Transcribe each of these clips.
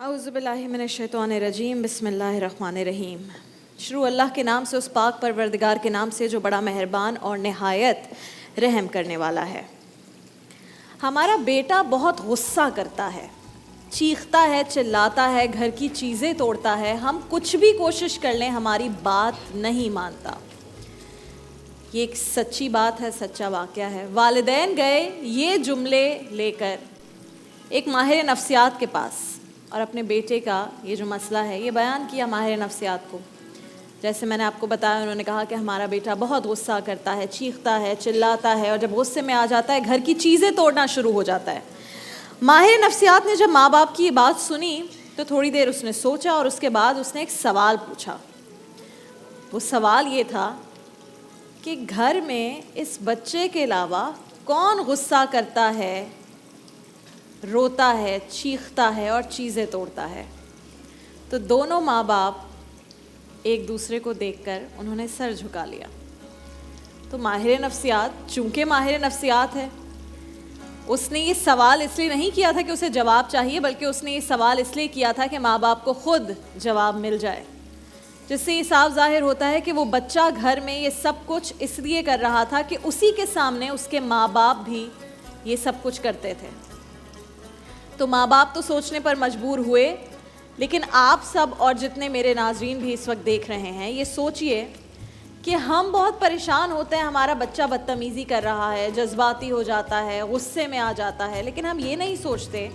औज़ु बिल्लाहि मिनश्शैतानिर्रजीम। बिस्मिल्लाहिर्रहमानिर्रहीम। शुरू अल्लाह के नाम से, उस पाक परवरदिगार के नाम से जो बड़ा मेहरबान और निहायत रहम करने वाला है। हमारा बेटा बहुत गुस्सा करता है, चीखता है, चिल्लाता है, घर की चीज़ें तोड़ता है, हम कुछ भी कोशिश कर लें हमारी बात नहीं मानता। ये एक सच्ची बात है, सच्चा वाक़या है। वालिदैन गए ये जुमले लेकर एक माहिर नफ्सियात के पास और अपने बेटे का ये जो मसला है ये बयान किया माहिर नफ्सियात को। जैसे मैंने आपको बताया, उन्होंने कहा कि हमारा बेटा बहुत गुस्सा करता है, चीखता है, चिल्लाता है और जब गुस्से में आ जाता है घर की चीज़ें तोड़ना शुरू हो जाता है। माहिर नफ्सियात ने जब माँ बाप की ये बात सुनी तो थोड़ी देर उसने सोचा और उसके बाद उसने एक सवाल पूछा। वो सवाल ये था कि घर में इस बच्चे के अलावा कौन गुस्सा करता है, रोता है, चीखता है और चीज़ें तोड़ता है। तो दोनों माँ बाप एक दूसरे को देखकर उन्होंने सर झुका लिया। तो माहिर नफ्सियात, चूंकि माहिर नफ्सियात है, उसने ये सवाल इसलिए नहीं किया था कि उसे जवाब चाहिए, बल्कि उसने ये सवाल इसलिए किया था कि माँ बाप को खुद जवाब मिल जाए, जिससे ये साफ जाहिर होता है कि वो बच्चा घर में ये सब कुछ इसलिए कर रहा था कि उसी के सामने उसके माँ बाप भी ये सब कुछ करते थे। तो माँ बाप तो सोचने पर मजबूर हुए, लेकिन आप सब और जितने मेरे नाजरीन भी इस वक्त देख रहे हैं, ये सोचिए कि हम बहुत परेशान होते हैं, हमारा बच्चा बदतमीज़ी कर रहा है, जज्बाती हो जाता है, गुस्से में आ जाता है, लेकिन हम ये नहीं सोचते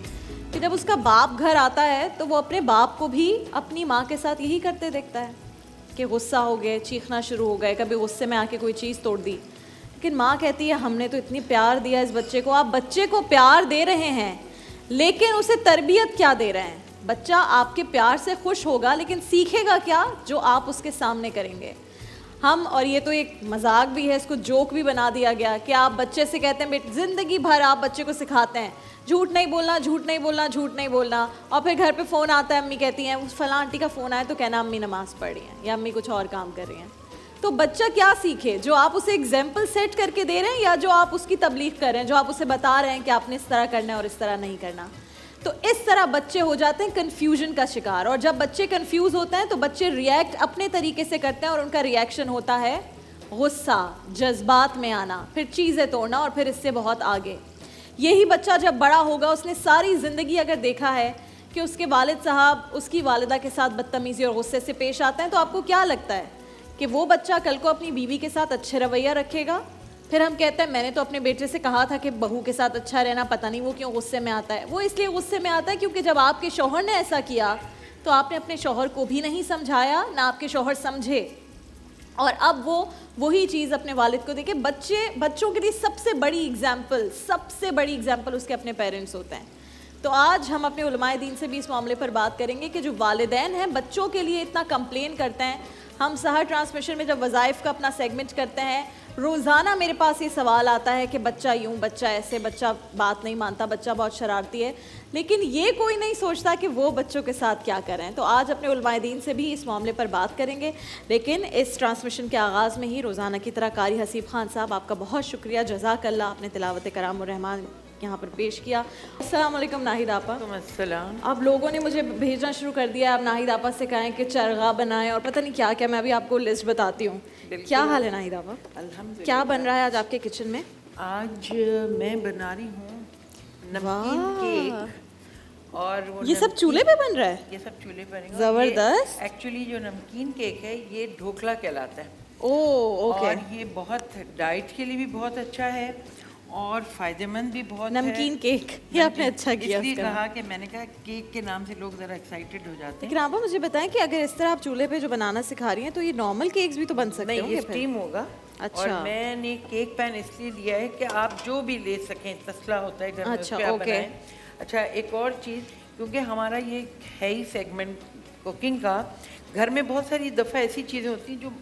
कि जब उसका बाप घर आता है तो वो अपने बाप को भी अपनी माँ के साथ यही करते देखता है कि गुस्सा हो गए, चीखना शुरू हो गए, कभी गुस्से में आके कोई चीज़ तोड़ दी। लेकिन माँ कहती है हमने तो इतनी प्यार दिया इस बच्चे को। आप बच्चे को प्यार दे रहे हैं लेकिन उसे तरबियत क्या दे रहे हैं? बच्चा आपके प्यार से खुश होगा लेकिन सीखेगा क्या जो आप उसके सामने करेंगे। हम, और ये तो एक मजाक भी है, इसको जोक भी बना दिया गया कि आप बच्चे से कहते हैं बेटे, ज़िंदगी भर आप बच्चे को सिखाते हैं झूठ नहीं बोलना, झूठ नहीं बोलना, झूठ नहीं बोलना, और फिर घर पे फ़ोन आता है, अम्मी कहती हैं उस फलां आंटी का फ़ोन आया तो कहना अम्मी नमाज़ पढ़ रही हैं या अम्मी कुछ और काम कर रही हैं। तो बच्चा क्या सीखे? जो आप उसे एग्जाम्पल सेट करके दे रहे हैं या जो आप उसकी तबलीग कर रहे हैं, जो आप उसे बता रहे हैं कि आपने इस तरह करना है और इस तरह नहीं करना। तो इस तरह बच्चे हो जाते हैं कन्फ्यूजन का शिकार, और जब बच्चे कन्फ्यूज़ होते हैं तो बच्चे रिएक्ट अपने तरीके से करते हैं और उनका रिएक्शन होता है गुस्सा, जज्बात में आना, फिर चीज़ें तोड़ना और फिर इससे बहुत आगे। यही बच्चा जब बड़ा होगा, उसने सारी ज़िंदगी अगर देखा है कि उसके वालिद साहब उसकी वालिदा के साथ बदतमीज़ी और गुस्से से पेश आते हैं, तो आपको क्या लगता है कि वो बच्चा कल को अपनी बीवी के साथ अच्छे रवैया रखेगा? फिर हम कहते हैं मैंने तो अपने बेटे से कहा था कि बहू के साथ अच्छा रहना, पता नहीं वो क्यों गुस्से में आता है। वो इसलिए गुस्से में आता है क्योंकि जब आपके शौहर ने ऐसा किया तो आपने अपने शौहर को भी नहीं समझाया, ना आपके शौहर समझे, और अब वो वही चीज़ अपने वालिद को देखे। बच्चों के लिए सबसे बड़ी एग्जाम्पल उसके अपने पेरेंट्स होते हैं। तो आज हम अपने उलमाए दीन से भी इस मामले पर बात करेंगे कि जो वालिदैन हैं बच्चों के लिए इतना कंप्लेन करते हैं। हम सहर ट्रांसमिशन में जब वज़ाइफ का अपना सेगमेंट करते हैं, रोज़ाना मेरे पास ये सवाल आता है कि बच्चा यूँ, बच्चा ऐसे, बच्चा बात नहीं मानता, बच्चा बहुत शरारती है, लेकिन ये कोई नहीं सोचता कि वो बच्चों के साथ क्या करें। तो आज अपने उलमाए दीन से भी इस मामले पर बात करेंगे, लेकिन इस ट्रांसमिशन के आगाज़ में ही रोज़ाना की तरह कारी हसीब खान साहब, आपका बहुत शुक्रिया, जज़ाकल्लाह, आपने तिलावत करामुर रहमान यहाँ पर पेश किया। अस्सलाम वालेकुम नाहिद आपा। अस्सलाम। अब लोगों ने मुझे भेजना शुरू कर दिया, अब नाहिद आपा से कहें कि चरगा बनाएं और पता नहीं क्या क्या। मैं अभी आपको लिस्ट बताती हूँ। क्या हाल है नाहिद आपा? अल्हम्दुलिल्लाह। क्या बन रहा है आज आपके किचन में? आज मैं बना रही हूँ नमकीन केक, और वो ये सब चूल्हे पे बन रहा है? ये सब चूल्हे पर बनेगा। ज़बरदस्त। एक्चुअली जो नमकीन केक है ये ढोकला कहलाता है। Oh okay. और ये बहुत डाइट के लिए भी बहुत अच्छा है और फ़ायदेमंद भी बहुत है। नमकीन केक, ये आपने अच्छा किया इसलिए उसका कहा कि मैंने कहा केक के नाम से लोग ज़रा एक्साइटेड हो जाते हैं। लेकिन आपा मुझे बताएं कि अगर इस तरह आप चूल्हे पे जो बनाना सिखा रही हैं तो ये नॉर्मल केक्स भी तो बन सकते नहीं, होंगे ये फिर? स्टीम होगा। अच्छा। और मैंने केक पैन इसलिए लिया है कि आप जो भी ले सकें, तसला होता है घर में, अच्छा, उस पे आप ओके। बनाएं। अच्छा, एक और चीज़, क्योंकि हमारा ये है ही सेगमेंट कुकिंग का, घर में बहुत सारी दफ़ा ऐसी चीज़ें होती हैं जो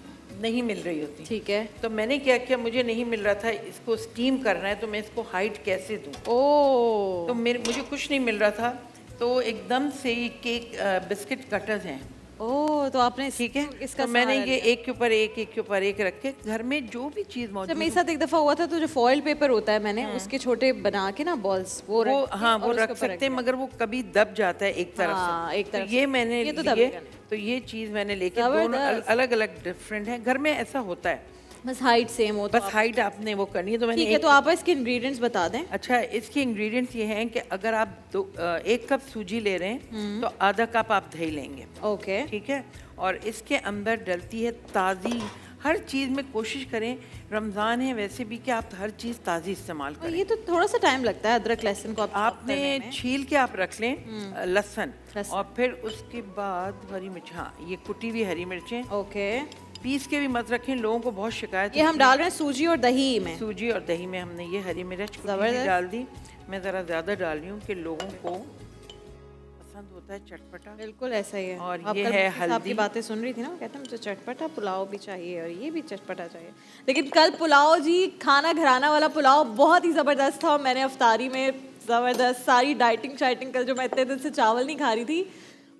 नहीं मिल रही होती। ठीक है। तो मैंने क्या किया, मुझे नहीं मिल रहा था, इसको स्टीम करना है, तो मैं इसको हाइट कैसे दूँ? ओह, तो मुझे कुछ नहीं मिल रहा था, तो एकदम से ये केक बिस्किट कटर्स हैं। ओह, तो आपने ठीक है, इसका तो मैंने सहारा ये लिया। एक के ऊपर एक रख के घर में जो भी चीज़ जब मौजूद मेरे साथ एक दफ़ा हुआ था तो जो फॉइल पेपर होता है, मैंने उसके छोटे बना के ना बॉल्स वो वो रख के हाँ और वो उसके रख ऊपर सकते हैं, दिया। मगर वो कभी दब जाता है एक तरफ हाँ, से। एक तरफ तो ये से। मैंने ये तो लिए, दबेगा नहीं। तो ये चीज़ मैंने लेके दोनों ज़बरदस्त। अलग अलग डिफरेंट हैं। घर में ऐसा होता है बस हाइट सेम हो तो बस हाइट आपने वो करनी है। तो मैंने ठीक है, तो आप इसके इंग्रेडिएंट्स बता दें। अच्छा, इसके इंग्रेडिएंट्स ये हैं कि अगर आप 1 कप सूजी ले रहे हैं तो आधा कप आप दही लेंगे। ओके, ठीक है। और इसके अंदर डलती है ताज़ी, हर चीज़ में कोशिश करें, रमज़ान है वैसे भी, कि आप हर चीज़ ताज़ी इस्तेमाल करें। ये तो थोड़ा सा टाइम लगता है अदरक लहसुन को आपने छील के आप रख लें लहसुन, और फिर उसके बाद हरी मिर्च, हाँ ये कुटी हुई हरी मिर्चें, ओके, पीस के भी मत रखें, लोगों को बहुत शिकायत। ये हम डाल रहे हैं सूजी और दही में। सूजी और दही में हमने ये हरी मिर्च कुटी जबरदस्त डाल दी। मैं ज़रा ज़्यादा डाल रही हूँ कि लोगों को पसंद होता है चटपटा। बिल्कुल ऐसा ही है। और आप ये कल है मुफ्ती साहब की हल्दी। बातें सुन रही थी ना, वो कहते हैं मुझे चटपटा पुलाव भी चाहिए और ये भी चटपटा चाहिए। लेकिन कल पुलाव जी, खाना घराना वाला पुलाव बहुत ही ज़बरदस्त था, और मैंने अफ्तारी में ज़बरदस्त सारी डाइटिंग शाइटिंग कर, जो मैं इतने दिन से चावल नहीं खा रही थी,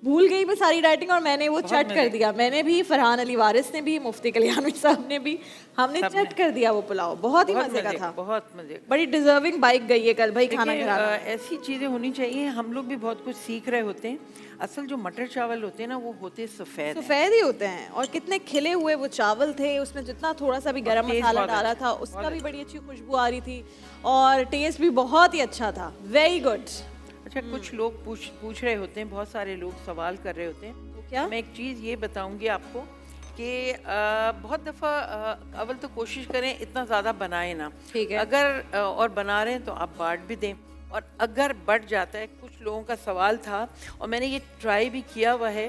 भूल गई मैं सारी डाइटिंग, और मैंने वो चट कर दिया। मैंने भी, फरहान अली वारिस ने भी, मुफ्ती कल्याणी साहब ने भी, हमने चट कर दिया वो पुलाव। बहुत ही मजे का था, बहुत मजे का। बड़ी डिजर्विंग बाइक गई है कल भाई खाना देखिए, घराना। ऐसी चीज़ें होनी चाहिए। हम लोग भी बहुत कुछ सीख रहे होते हैं। असल जो मटर चावल होते हैं ना, वो होते सफ़ेद सफेद ही होते हैं, और कितने खिले हुए वो चावल थे, उसमें जितना थोड़ा सा भी गरम मसाला डाला था उसका भी बड़ी अच्छी खुशबू आ रही थी, और टेस्ट भी बहुत ही अच्छा था। Very good. अच्छा, कुछ लोग पूछ रहे होते हैं, बहुत सारे लोग सवाल कर रहे होते हैं। तो क्या? मैं एक चीज़ ये बताऊंगी आपको कि बहुत दफ़ा अव्वल तो कोशिश करें इतना ज़्यादा बनाएं ना। ठीक है। अगर और बना रहे हैं तो आप बांट भी दें, और अगर बढ़ जाता है, कुछ लोगों का सवाल था और मैंने ये ट्राई भी किया हुआ है,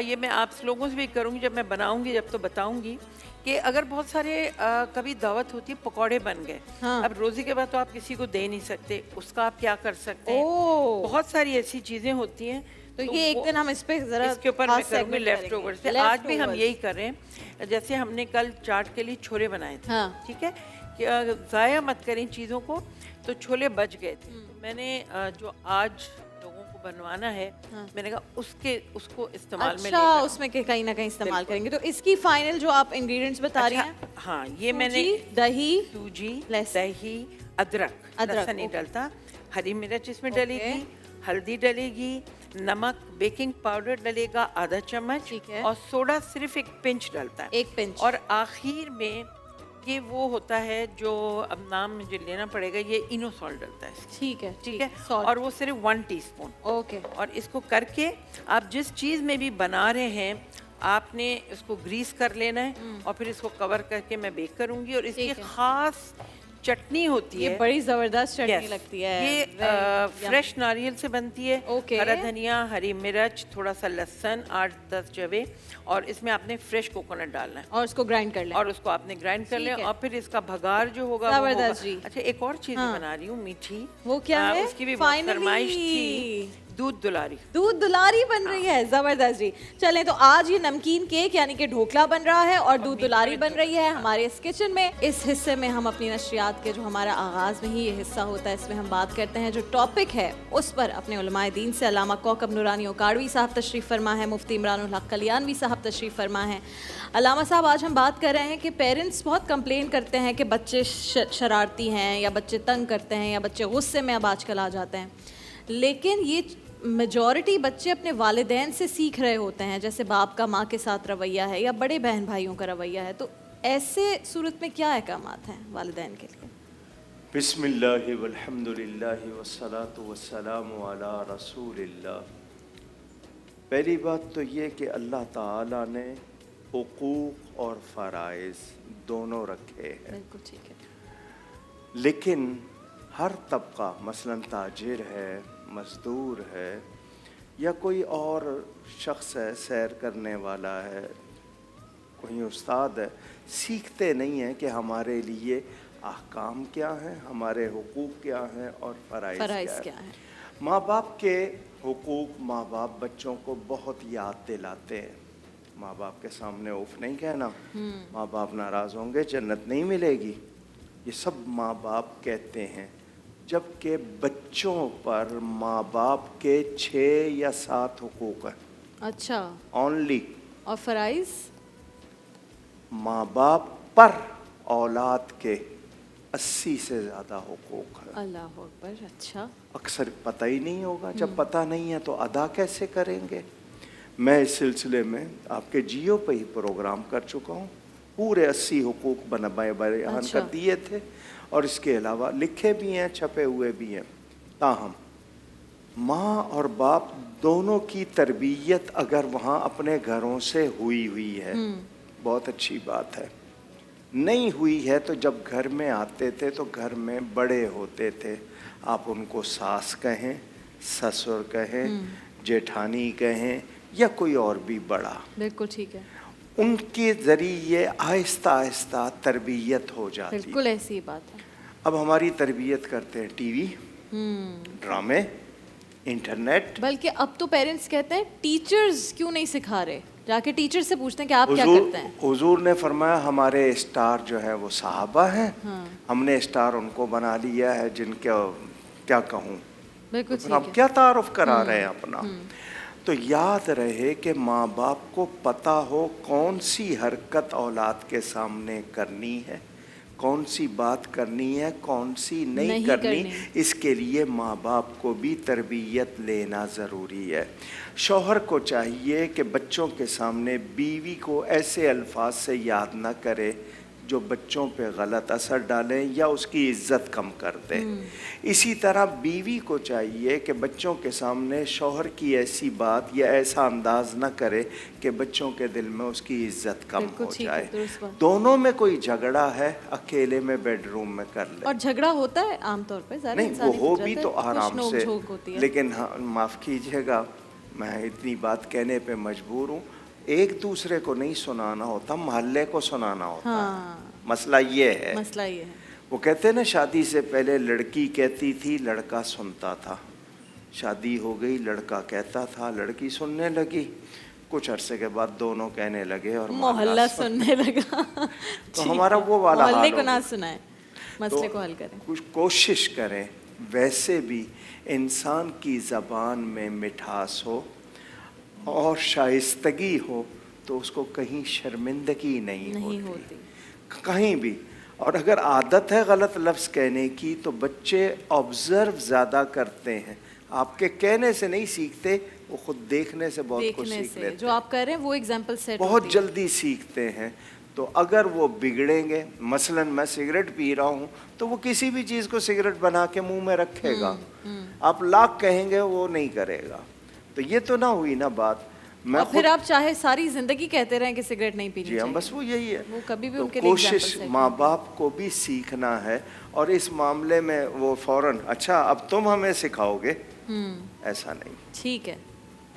ये मैं आप लोगों से भी करूँगी, जब मैं बनाऊँगी जब तो बताऊँगी कि अगर बहुत सारे कभी दावत होती है, पकौड़े बन गए, हाँ। अब रोज़े के बाद तो आप किसी को दे नहीं सकते, उसका आप क्या कर सकते हैं। ओह। बहुत सारी ऐसी चीज़ें होती हैं। तो ये एक दिन हम इस पे जरा इसके ऊपर मैं करूँगी लेफ्ट ओवर से। आज भी हम Leftovers। यही कर रहे हैं। जैसे हमने कल चाट के लिए छोले बनाए थे, हाँ। ठीक है, कि ज़ाया मत करें चीज़ों को, तो छोले बच गए थे। तो मैंने जो आज लोगों को बनवाना है, मैंने कहा उसको इस्तेमाल में अच्छा, लेकर। उसमें के कहीं ना कहीं इस्तेमाल करेंगे। तो इसकी फाइनल जो आप इंग्रेडिएंट्स बता रही हैं, अच्छा, हाँ, ये मैंने दही, सूजी, लहसुन। दही, अदरक लहसुन नहीं डलता, हरी मिर्च इसमें डलेगी, हल्दी डलेगी, नमक, बेकिंग पाउडर डलेगा आधा चम्मच, ठीक है। और सोडा सिर्फ एक पिंच डलता है, 1 पिंच। और आखिर में ये वो होता है जो अब नाम मुझे लेना पड़ेगा, ये इनो सॉल्ट डलता है इसमें। ठीक है, ठीक है, salt। और वो सिर्फ 1 टीस्पून। ओके। और इसको करके आप जिस चीज़ में भी बना रहे हैं, आपने इसको ग्रीस कर लेना है, और फिर इसको कवर करके मैं बेक करूंगी। और इसकी ठीक है। खास चटनी होती ये है, बड़ी जबरदस्त चटनी Yes, लगती है। ये फ्रेश नारियल से बनती है। Okay। हरा धनिया, हरी मिर्च, थोड़ा सा लहसुन, 8-10 जवे, और इसमें आपने फ्रेश कोकोनट डालना है, और उसको ग्राइंड कर लें। और उसको आपने ग्राइंड कर ठीक लें, है। और फिर इसका भगार जो होगा वो जबरदस्त होगा। जी। अच्छा, एक और चीज़ बना रही हूँ मीठी, वो क्या है? उसकी भी बहुत Finally। फरमाइश थी, दूध दुलारी। दूध दुलारी बन रही है, जबरदस्त जी। चलें, तो आज ये नमकीन केक यानी कि ढोकला बन रहा है, और दूध दुलारी बन रही है हमारे इस किचन में। इस हिस्से में हम अपनी नशरियात के, जो हमारा आगाज में ही ये हिस्सा होता है, इसमें हम बात करते हैं जो टॉपिक है उस पर अपने उलमाए दीन से। अल्लामा कौकब नूरानी ओकाड़वी साहब तशरीफ़ फरमा है, मुफ्ती इमरानुल हक कलियानवी साहब तशरीफ़ फरमा है। अल्लामा साहब, आज हम बात कर रहे हैं कि पेरेंट्स बहुत कंप्लेन करते हैं कि बच्चे शरारती हैं, या बच्चे तंग करते हैं, या बच्चे गुस्से में अब आजकल आ जाते हैं, लेकिन ये मेजॉरिटी बच्चे अपने वालिदैन से सीख रहे होते हैं, जैसे बाप का माँ के साथ रवैया है, या बड़े बहन भाइयों का रवैया है। तो ऐसे सूरत में क्या अहकामात हैं वालिदैन के लिए? बिस्मिल्लाहि वल्हम्दुलिल्लाहि वस्सलातु वस्सलामु अला रसूलिल्लाह। पहली बात तो ये कि अल्लाह ताला ने हुकूक और फ़राइज़ दोनों रखे हैं, बिल्कुल ठीक है, लेकिन हर तबका, मसलन ताजिर है, मज़दूर है, या कोई और शख्स है, सैर करने वाला है, कोई उस्ताद है, सीखते नहीं हैं कि हमारे लिए अहकाम क्या हैं, हमारे हुकूक क्या हैं और फ़राइज़ क्या हैं। माँ बाप के हुकूक, माँ बाप बच्चों को बहुत याद दिलाते हैं। माँ बाप के सामने उफ नहीं कहना, माँ बाप नाराज़ होंगे, जन्नत नहीं मिलेगी, ये सब माँ बाप कहते हैं। जबकि बच्चों पर माँ बाप के 6 या 7 हुकूक हैं। अच्छा, ओनली। और फ़राइज़? माँ बाप पर औलाद के 80 से ज़्यादा हुकूक हैं। अल्लाह अकबर। अच्छा, अक्सर पता ही नहीं होगा। जब पता नहीं है तो अदा कैसे करेंगे। मैं इस सिलसिले में आपके जियो पे ही प्रोग्राम कर चुका हूँ, पूरे 80 हुकूक बयान अच्छा। कर दिए थे और इसके अलावा लिखे भी हैं, छपे हुए भी हैं। ताहम माँ और बाप दोनों की तरबियत अगर वहाँ अपने घरों से हुई है, बहुत अच्छी बात है। नहीं हुई है तो जब घर में आते थे तो घर में बड़े होते थे, आप उनको सास कहें, ससुर कहें, जेठानी कहें या कोई और भी बड़ा, बिल्कुल ठीक है, उनके ज़रिए आहिस्ता आहिस्ता तरबियत हो जाती। बिल्कुल ऐसी ही बात है। अब हमारी तरबियत करते हैं टीवी, ड्रामे, इंटरनेट। बल्कि अब तो पेरेंट्स कहते हैं टीचर्स क्यों नहीं सिखा रहे, जाके टीचर से पूछते हैं कि आप क्या करते हैं। हुजूर ने फरमाया हमारे स्टार जो है वो सहाबा हैं, हमने स्टार उनको बना लिया है जिनके क्या कहूँ, बिल्कुल तो ठीक हम है। क्या तारुफ करा रहे हैं अपना। तो याद रहे कि माँ बाप को पता हो कौन सी हरकत औलाद के सामने करनी है, कौन सी बात करनी है, कौन सी नहीं करनी। इसके लिए माँ बाप को भी तरबियत लेना ज़रूरी है। शौहर को चाहिए कि बच्चों के सामने बीवी को ऐसे अल्फाज से याद ना करे जो बच्चों पे गलत असर डालें या उसकी इज्जत कम कर दें। इसी तरह बीवी को चाहिए कि बच्चों के सामने शौहर की ऐसी बात या ऐसा अंदाज न करे कि बच्चों के दिल में उसकी इज्जत कम हो जाए। दोनों में कोई झगड़ा है, अकेले में बेडरूम में कर ले। और झगड़ा होता है आमतौर पर, नहीं वो हो भी तो आराम से, लेकिन हाँ माफ़ कीजिएगा मैं इतनी बात कहने पे मजबूर हूँ, एक दूसरे को नहीं सुनाना होता, मोहल्ले को सुनाना होता है। मसला ये है, मसला ये है। वो कहते हैं ना शादी से पहले लड़की कहती थी, लड़का सुनता था। शादी हो गई, लड़का कहता था, लड़की सुनने लगी। कुछ अरसे के बाद दोनों कहने लगे और मोहल्ला सुनने लगा। तो हमारा वो वाला हाल मोहल्ले को ना सुनाए, मसले को हल करें। कुछ कोशिश करें। वैसे भी इंसान की ज़बान में मिठास हो और शाइस्तगी हो तो उसको कहीं शर्मिंदगी नहीं होती कहीं भी। और अगर आदत है गलत लफ्ज़ कहने की तो बच्चे ऑब्ज़र्व ज़्यादा करते हैं, आपके कहने से नहीं सीखते, वो खुद देखने से बहुत कुछ सीख लेते हैं। जो आप कर रहे हैं वो एग्जाम्पल सेट बहुत जल्दी सीखते हैं। तो अगर वो बिगड़ेंगे, मसलन मैं सिगरेट पी रहा हूँ तो वो किसी भी चीज़ को सिगरेट बना के मुंह में रखेगा, आप लाख कहेंगे वो नहीं करेगा। तो ये तो ना हुई ना बात। मैं और फिर आप चाहे सारी जिंदगी कहते रहें कि सिगरेट नहीं पीनी चाहिए। बस वो यही है, वो कभी भी तो उनके लिए कोशिश माँ बाप को भी सीखना है। और इस मामले में वो फौरन अच्छा अब तुम हमें सिखाओगे, ऐसा नहीं। ठीक है,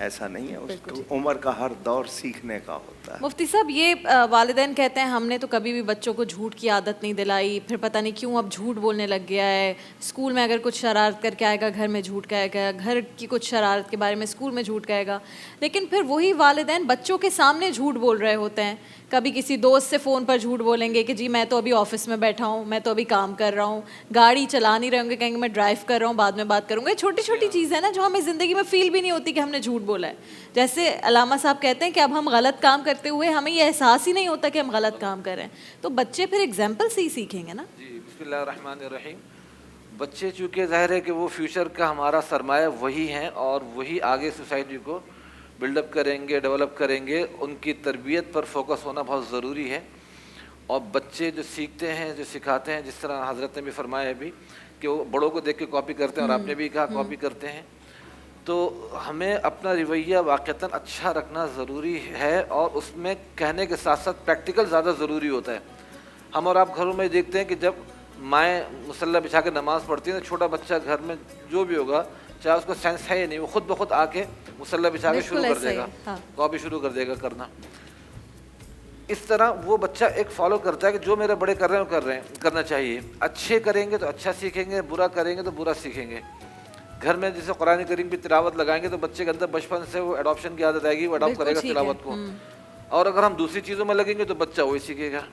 ऐसा नहीं है। उस उम्र का हर दौर सीखने का होता है। मुफ्ती साहब ये वालिदैन कहते हैं हमने तो कभी भी बच्चों को झूठ की आदत नहीं दिलाई, फिर पता नहीं क्यों अब झूठ बोलने लग गया है। स्कूल में अगर कुछ शरारत करके आएगा घर में झूठ कहेगा, घर की कुछ शरारत के बारे में स्कूल में झूठ कहेगा। लेकिन फिर वही वालिदैन बच्चों के सामने झूठ बोल रहे होते हैं। कभी किसी दोस्त से फ़ोन पर झूठ बोलेंगे कि जी मैं तो अभी ऑफिस में बैठा हूँ, मैं तो अभी काम कर रहा हूँ। गाड़ी चला नहीं रहे होंगे, कहेंगे मैं ड्राइव कर रहा हूँ, बाद में बात करूँगा। छोटी छोटी चीज़ है ना जो हमें ज़िंदगी में फ़ील भी नहीं होती कि हमने झूठ बोला है। जैसे अलामा साहब कहते हैं कि अब हम गलत काम करते हुए हमें ये एहसास ही नहीं होता कि हम गलत काम कर रहे हैं। तो बच्चे फिर एग्जाम्पल से ही सीखेंगे ना। जी बिस्मिल्लाहिर्रहमानिर्रहीम। बच्चे चूँकि ज़ाहिर है कि वो फ्यूचर का हमारा सरमाया वही हैं और वही आगे सोसाइटी को बिल्डअप करेंगे, डेवलप करेंगे। उनकी तरबियत पर फोकस होना बहुत ज़रूरी है। और बच्चे जो सीखते हैं, जो सिखाते हैं, जिस तरह हज़रत ने भी फरमाया है भी कि वो बड़ों को देख के कॉपी करते हैं और आपने भी कहा कॉपी करते हैं। तो हमें अपना रवैया वाक़तन अच्छा रखना ज़रूरी है और उसमें कहने के साथ साथ प्रैक्टिकल ज़्यादा ज़रूरी होता है। हम और आप घरों में देखते हैं कि जब माएँ मुसल्ला बिछा के नमाज़ पढ़ती हैं तो छोटा बच्चा घर में जो भी होगा, चाहे उसको सेंस है या नहीं, वो खुद ब खुद आके मुसल्ला बिछा के शुरू कर देगा, कॉपी शुरू कर देगा करना। इस तरह वो बच्चा एक फॉलो करता है कि जो मेरे बड़े कर रहे हैं वो कर रहे हैं, करना चाहिए। अच्छे करेंगे तो अच्छा सीखेंगे, बुरा करेंगे तो बुरा सीखेंगे। घर में जैसे कुरान करीम की तिलावत लगाएंगे तो बच्चे के अंदर बचपन से वो एडॉप्शन की आदत आएगी, वो अडॉप्ट करेगा तिलावत को। और अगर हम दूसरी चीज़ों में लगेंगे तो बच्चा वही सीखेगा।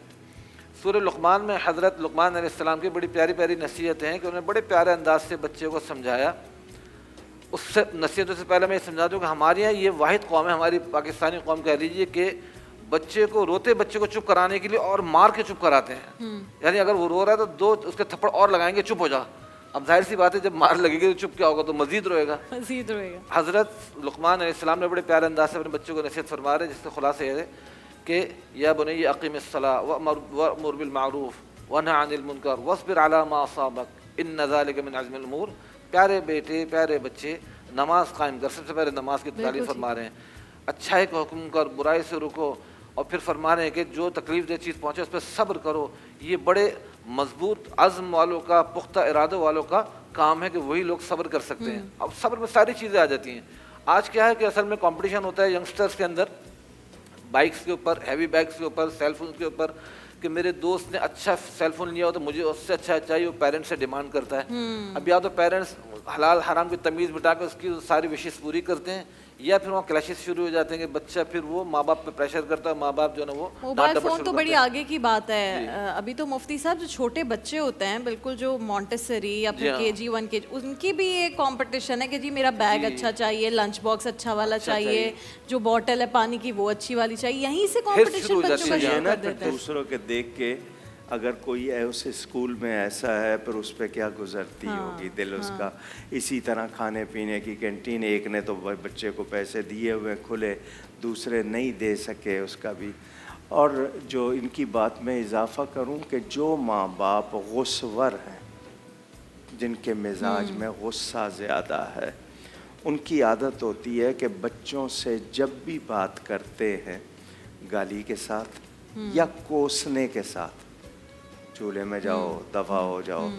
सूरह लुक़मान में हज़रत लुक़मान अलैहिस्सलाम की बड़ी प्यारी प्यारी नसीहतें हैं कि उन्होंने बड़े प्यारे अंदाज से बच्चे को समझाया। उससे नसीहतों से पहले मैं ये समझा दूँ कि हमारे यहाँ ये वाहिद कौम है, हमारी पाकिस्तानी कौम कह लीजिए, कि बच्चे को रोते बच्चे को चुप कराने के लिए और मार के चुप कराते हैं। यानी अगर वो रो रहा है तो दो उसके थप्पड़ और लगाएंगे, चुप हो जा। अब जाहिर सी बात है जब मार लगेगी तो चुप क्या होगा, तो मजीद रोएगा। हज़रत लुक़मान अलैहिस्सलाम ने बड़े प्यारे अंदाज से अपने बच्चों को नसीहत फरमा रहे हैं, जिसका खुलासा ये है कि या बुनैया अक़िमिस्सलाह वअमुर बिल मारूफ वन्हा अनिल मुनकर वस्बिर अला मा असाबक इन्न ज़ालिका मिन अज़्मिल उमूर। प्यारे बेटे, प्यारे बच्चे, नमाज कायम कर। सबसे पहले नमाज की तालीम फरमा रहे हैं। अच्छाई का हुक्म कर, बुराई से रुको, और फिर फरमा रहे हैं कि जो तकलीफ दे चीज़ पहुँचे उस पर सब्र करो। ये बड़े मजबूत अज़्म वालों का, पुख्ता इरादों वालों का काम है कि वही लोग सब्र कर सकते हैं। अब सब्र में सारी चीज़ें आ जाती हैं। आज क्या है कि असल में कंपटीशन होता है यंगस्टर्स के अंदर, बाइक्स के ऊपर, हैवी बैग्स के ऊपर, सेलफोन के ऊपर, कि मेरे दोस्त ने अच्छा सेलफोन लिया हो तो मुझे उससे अच्छा चाहिए, वो पेरेंट्स से डिमांड करता है। अब या तो पेरेंट्स हलाल हराम की तमीज़ बिठा कर उसकी सारी विशेष पूरी करते हैं, या फिर वहाँ क्लैशेस शुरू हो जाते हैं कि बच्चा फिर वो माँ बाप पे प्रेशर करता है, माँ बाप जो है ना वो मोबाइल फ़ोन तो बड़ी आगे की बात है। अभी तो मुफ्ती साहब जो छोटे बच्चे होते हैं, बिल्कुल जो मॉन्टेसरी या फिर KG 1 KG, उनकी भी एक कंपटीशन है कि जी मेरा बैग अच्छा चाहिए, लंच बॉक्स अच्छा वाला चाहिए, जो बॉटल है पानी की वो अच्छी वाली चाहिए। यहीं से कंपटीशन बच्चों का शुरू कर देते हैं। दूसरों के देख के अगर कोई उस स्कूल में ऐसा है पर उस पर क्या गुजरती होगी दिल उसका। इसी तरह खाने पीने की कैंटीन, एक ने तो बच्चे को पैसे दिए हुए खुले, दूसरे नहीं दे सके उसका भी। और जो इनकी बात में इजाफ़ा करूं कि जो माँ बाप गुस्वर हैं, जिनके मिजाज में गुस्सा ज़्यादा है, उनकी आदत होती है कि बच्चों से जब भी बात करते हैं गाली के साथ या कोसने के साथ, चूल्हे में जाओ, दफा हो जाओ,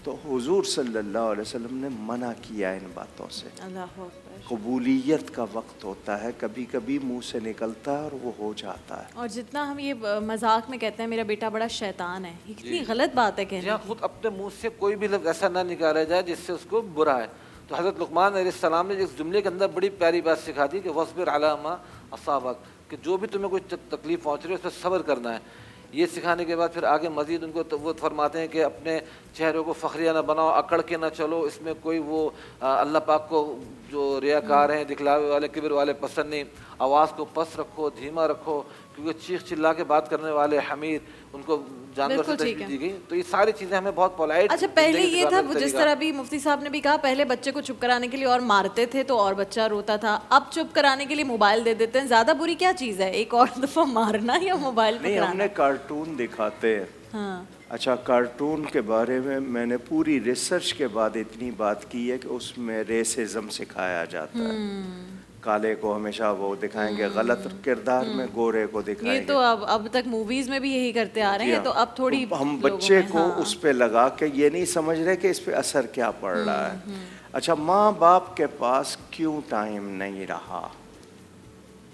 तो हुजूर सल्लल्लाहु अलैहि वसल्लम ने मना किया इन बातों से। अल्लाह अकबर। कबूलियत का वक्त होता है, कभी कभी मुंह से निकलता है और वो हो जाता है। और जितना हम ये मजाक में कहते हैं मेरा बेटा बड़ा शैतान है, ये कितनी गलत बात है कहना। यहाँ खुद अपने मुंह से कोई भी लफ्ज़ ऐसा ना निकाला जाए जिससे उसको बुरा है। तो हज़रत लुक़मान अलैहिस्सलाम ने इस जुमले के अंदर बड़ी प्यारी बात सिखा दी कि वस्बिर अला मा असाबक, कि जो भी तुम्हें कोई तकलीफ पहुँच रही है उस पर सब्र करना है। ये सिखाने के बाद फिर आगे मज़ीद उनको तो वो फरमाते हैं कि अपने चेहरों को फ़ख्रिया ना बनाओ, अकड़ के ना चलो, इसमें कोई वो अल्लाह पाक को जो रियाकार हैं, दिखलावे वाले, किब्र वाले पसंद नहीं। आवाज़ को पस्त रखो, धीमा रखो, क्योंकि चीख चिल्ला के बात करने वाले हमीर, उनको जानवर से तशबीह दी गई। तो ये सारी चीज़ें हमें बहुत पोलाइट। अच्छा, पहले ये था जिस तरह भी मुफ्ती साहब ने भी कहा, पहले बच्चे को चुप कराने के लिए और मारते थे तो और बच्चा रोता था, अब चुप कराने के लिए मोबाइल दे देते हैं। ज़्यादा बुरी क्या चीज़ है, एक और दफ़ा मारना या मोबाइल नहीं, हमने कार्टून दिखाते हैं। हाँ। अच्छा, कार्टून के बारे में मैंने पूरी रिसर्च के बाद इतनी बात की है कि उसमें रेसिज्म सिखाया जाता है। काले को हमेशा वो दिखाएंगे गलत किरदार में, गोरे को दिखाएंगे। ये तो अब तक मूवीज में भी यही करते आ रहे हैं, तो अब थोड़ी हम बच्चे को उस पे लगा के ये नहीं समझ रहे कि इस पे असर क्या पड़ रहा है। अच्छा, माँ बाप के पास क्यों टाइम नहीं रहा?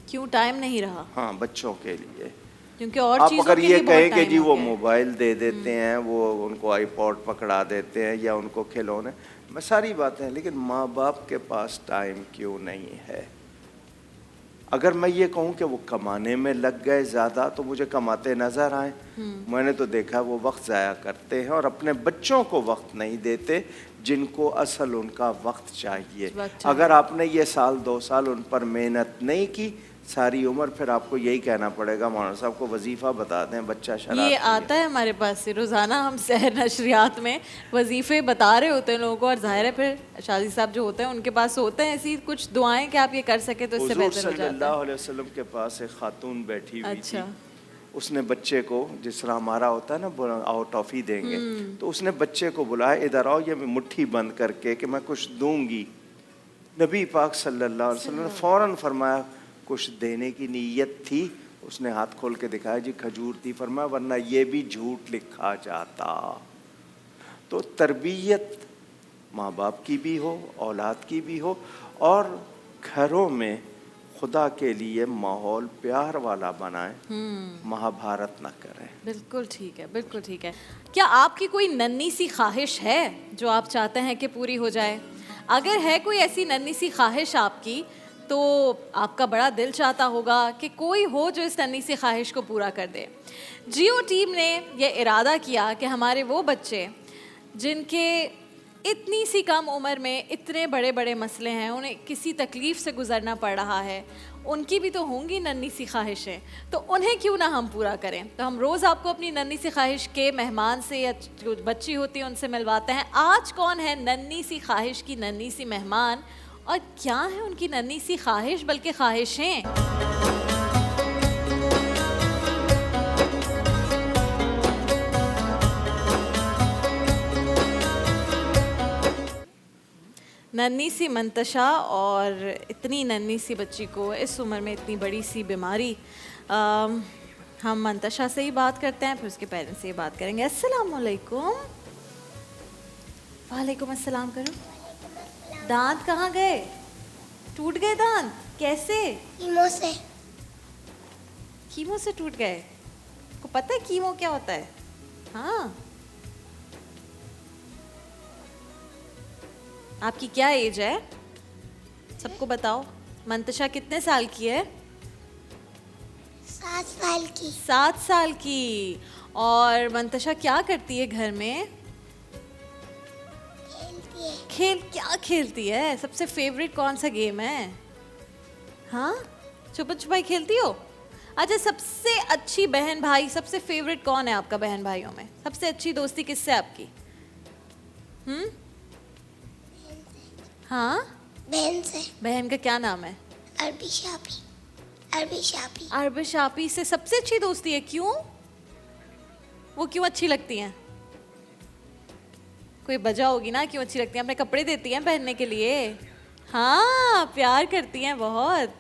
क्यों टाइम नहीं रहा? हाँ, बच्चों के लिए। क्योंकि और आप चीजों अगर के ये लिए कहें बहुत कि जी टाइम वो हो गया है। मोबाइल दे देते हैं, वो उनको आईपॉड पकड़ा देते हैं या उनको खिलौने, मैं सारी बातें, लेकिन माँ बाप के पास टाइम क्यों नहीं है? अगर मैं ये कहूँ कि वो कमाने में लग गए ज़्यादा, तो मुझे कमाते नज़र आए। मैंने तो देखा वो वक्त ज़ाया करते हैं और अपने बच्चों को वक्त नहीं देते जिनको असल उनका वक्त चाहिए। अगर आपने ये साल 2 साल उन पर मेहनत नहीं की, सारी उम्र फिर आपको यही कहना पड़ेगा मौलाना साहब को वजीफ़ा बता दें, बच्चा शराब ये आता है हमारे पास से रोज़ाना, हम सहर नशरियात में वजीफ़े बता रहे होते हैं लोगों को, और जाहिर है फिर शादी साहब जो होते हैं उनके पास होते हैं ऐसी कुछ दुआएं कि आप ये कर सके तो इससे बेहतर हो जाता है। सल्लल्लाहु अलैहि वसल्लम के पास एक खातून बैठी हुई थी। उसने बच्चे को, जिस तरह हमारा होता है ना, बोला आओ टॉफ़ी देंगे, तो उसने बच्चे को बुलाया, इधर आओ, ये मुट्ठी बंद करके कि मैं कुछ दूंगी। नबी पाक सल्लल्लाहु अलैहि वसल्लम ने फ़ौरन फरमाया कुछ देने की नीयत थी? उसने हाथ खोल के दिखाया, जी खजूर थी। फरमाया वरना ये भी झूठ लिखा जाता। तो तरबियत माँ बाप की भी हो, औलाद की भी हो, और घरों में खुदा के लिए माहौल प्यार वाला बनाएं, महाभारत ना करें। बिल्कुल ठीक है, बिल्कुल ठीक है। क्या आपकी कोई नन्ही सी ख्वाहिश है जो आप चाहते हैं कि पूरी हो जाए? अगर है कोई ऐसी नन्ही सी ख्वाहिश आपकी, तो आपका बड़ा दिल चाहता होगा कि कोई हो जो इस नन्ही सी ख्वाहिश को पूरा कर दे। जियो टीम ने यह इरादा किया कि हमारे वो बच्चे जिनके इतनी सी कम उम्र में इतने बड़े बड़े मसले हैं, उन्हें किसी तकलीफ़ से गुज़रना पड़ रहा है, उनकी भी तो होंगी नन्ही सी ख्वाहिशें, तो उन्हें क्यों ना हम पूरा करें। तो हम रोज़ आपको अपनी नन्ही सी ख्वाहिश के मेहमान से या जो बच्ची होती है उनसे मिलवाते हैं। आज कौन है नन्ही सी ख्वाहिश की नन्ही सी मेहमान, और क्या है उनकी नन्ही सी ख्वाहिश बल्कि ख्वाहिशें? नन्ही सी मंतशा और इतनी नन्ही सी बच्ची को इस उम्र में इतनी बड़ी सी बीमारी। हम मंतशा से ही बात करते हैं, फिर उसके पेरेंट्स से ही बात करेंगे। अस्सलाम वालेकुम। वालेकुम अस्सलाम करो। दांत कहाँ गए? टूट गए दांत? कैसे? कीमो से। कीमो से टूट गए? को पता है कीमो क्या होता है? हाँ। आपकी क्या एज है? सबको बताओ। मंतशा कितने साल की है? 7 साल की। 7 साल की। और मंतशा क्या करती है घर में? खेलती है। क्या खेलती है? सबसे फेवरेट कौन सा गेम है? हाँ, छुपन छुपाई खेलती हो? अच्छा, सबसे अच्छी बहन भाई, सबसे फेवरेट कौन है आपका बहन भाइयों में? सबसे अच्छी दोस्ती किससे आपकी? हाँ, बहन से। बहन का क्या नाम है? अरबी शापी। अरबी शापी। अरबी शापी से सबसे अच्छी दोस्ती है। क्यों? वो क्यों अच्छी लगती हैं? कोई वजह होगी ना क्यों अच्छी लगती हैं। अपने कपड़े देती हैं पहनने के लिए? हाँ, प्यार करती हैं बहुत।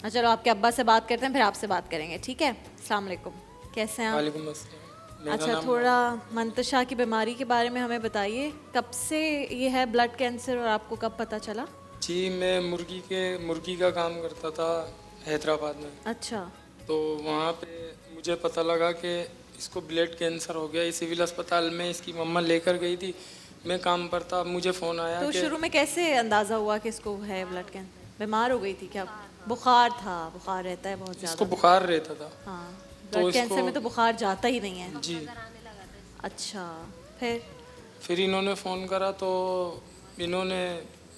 चलो आपके अब्बा से बात करते हैं, फिर आपसे बात करेंगे, ठीक है? अस्सलाम वालेकुम, कैसे हैं आप? वालेकुम अस्सलाम। मेरा अच्छा, नाम थोड़ा मंतशा की बीमारी के बारे में हमें बताइए। कब से ये है ब्लड कैंसर और आपको कब पता चला? जी, मैं मुर्गी का काम करता था हैदराबाद में। अच्छा। तो वहाँ पे मुझे पता लगा कि इसको ब्लड कैंसर हो गया। सिविल अस्पताल में इसकी मम्मा लेकर गई थी, मैं काम पर था। मुझे फ़ोन आया तो कि शुरू में कैसे अंदाज़ा हुआ कि इसको है ब्लड कैंसर? बीमार हो गई थी क्या? बुखार था? बुखार रहता है बहुत इसको ज़्यादा। बुखार रहता था। हाँ, तो ब्लड कैंसर इसको- में तो बुखार जाता ही नहीं है। जी। अच्छा, फिर इन्होंने फ़ोन करा तो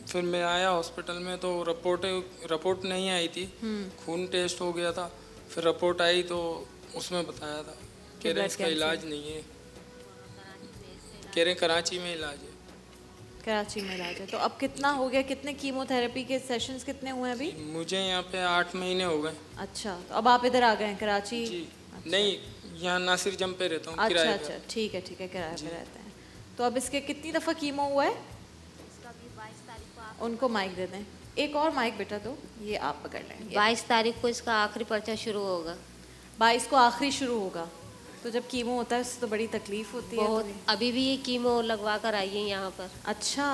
फिर मैं आया हॉस्पिटल में, तो रिपोर्ट नहीं आई थी। खून टेस्ट हो गया था, फिर रिपोर्ट आई तो उसमें बताया था कह रहे इसका इलाज नहीं है, कह रहे कराची में इलाज है। कराची में इलाज है। तो अब कितना हो गया? कितने कीमोथेरेपी के सेशंस कितने हुए हैं अभी? मुझे यहाँ पे 8 महीने हो गए। अच्छा, तो अब आप इधर आ गए हैं कराची? जी। नहीं, यहाँ नासिर जम पे रहता हूँ अच्छा किराए अच्छा, पे। ठीक है ठीक है, किराए पे रहते हैं। तो अब इसके कितनी दफ़ा कीमो हुआ है? उनको माइक दे दें। एक और माइक बेटा दो, ये आप पकड़ लें। 22 तारीख को इसका आखिरी पर्चा शुरू होगा। 22 को आखिरी शुरू होगा। तो जब कीमो होता है उससे तो बड़ी तकलीफ होती है। बहुत, अभी भी ये कीमो लगवा कर आई है यहाँ पर। अच्छा।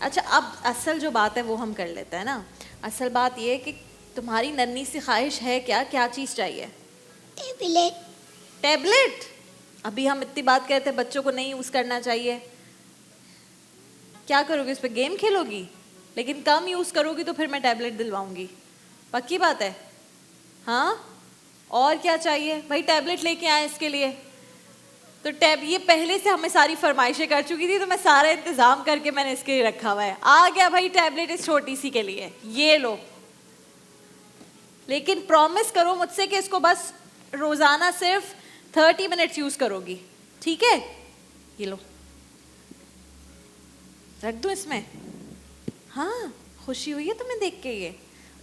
अच्छा, अब असल जो बात है वो हम कर लेते हैं ना। असल बात ये है कि तुम्हारी नन्ही सी ख्वाहिश है क्या चीज़ चाहिए? टैबलेट। टैबलेट? अभी हम इतनी बात कहते हैं बच्चों को नहीं यूज़ करना चाहिए। क्या करोगी उस पर? गेम खेलोगी? लेकिन कम यूज़ करोगी तो फिर मैं टैबलेट दिलवाऊंगी। पक्की बात है? हाँ, और क्या चाहिए भाई? टैबलेट लेके आए इसके लिए। तो ये पहले से हमें सारी फरमाइशें कर चुकी थी, तो मैं सारा इंतज़ाम करके मैंने इसके लिए रखा हुआ है। आ गया भाई टैबलेट इस छोटी सी के लिए, ये लो। लेकिन प्रॉमिस करो मुझसे कि इसको बस रोज़ाना सिर्फ 30 मिनट्स यूज़ करोगी, ठीक है? ये लो, रख दो इसमें। हाँ, खुशी हुई है तुम्हें देख के ये?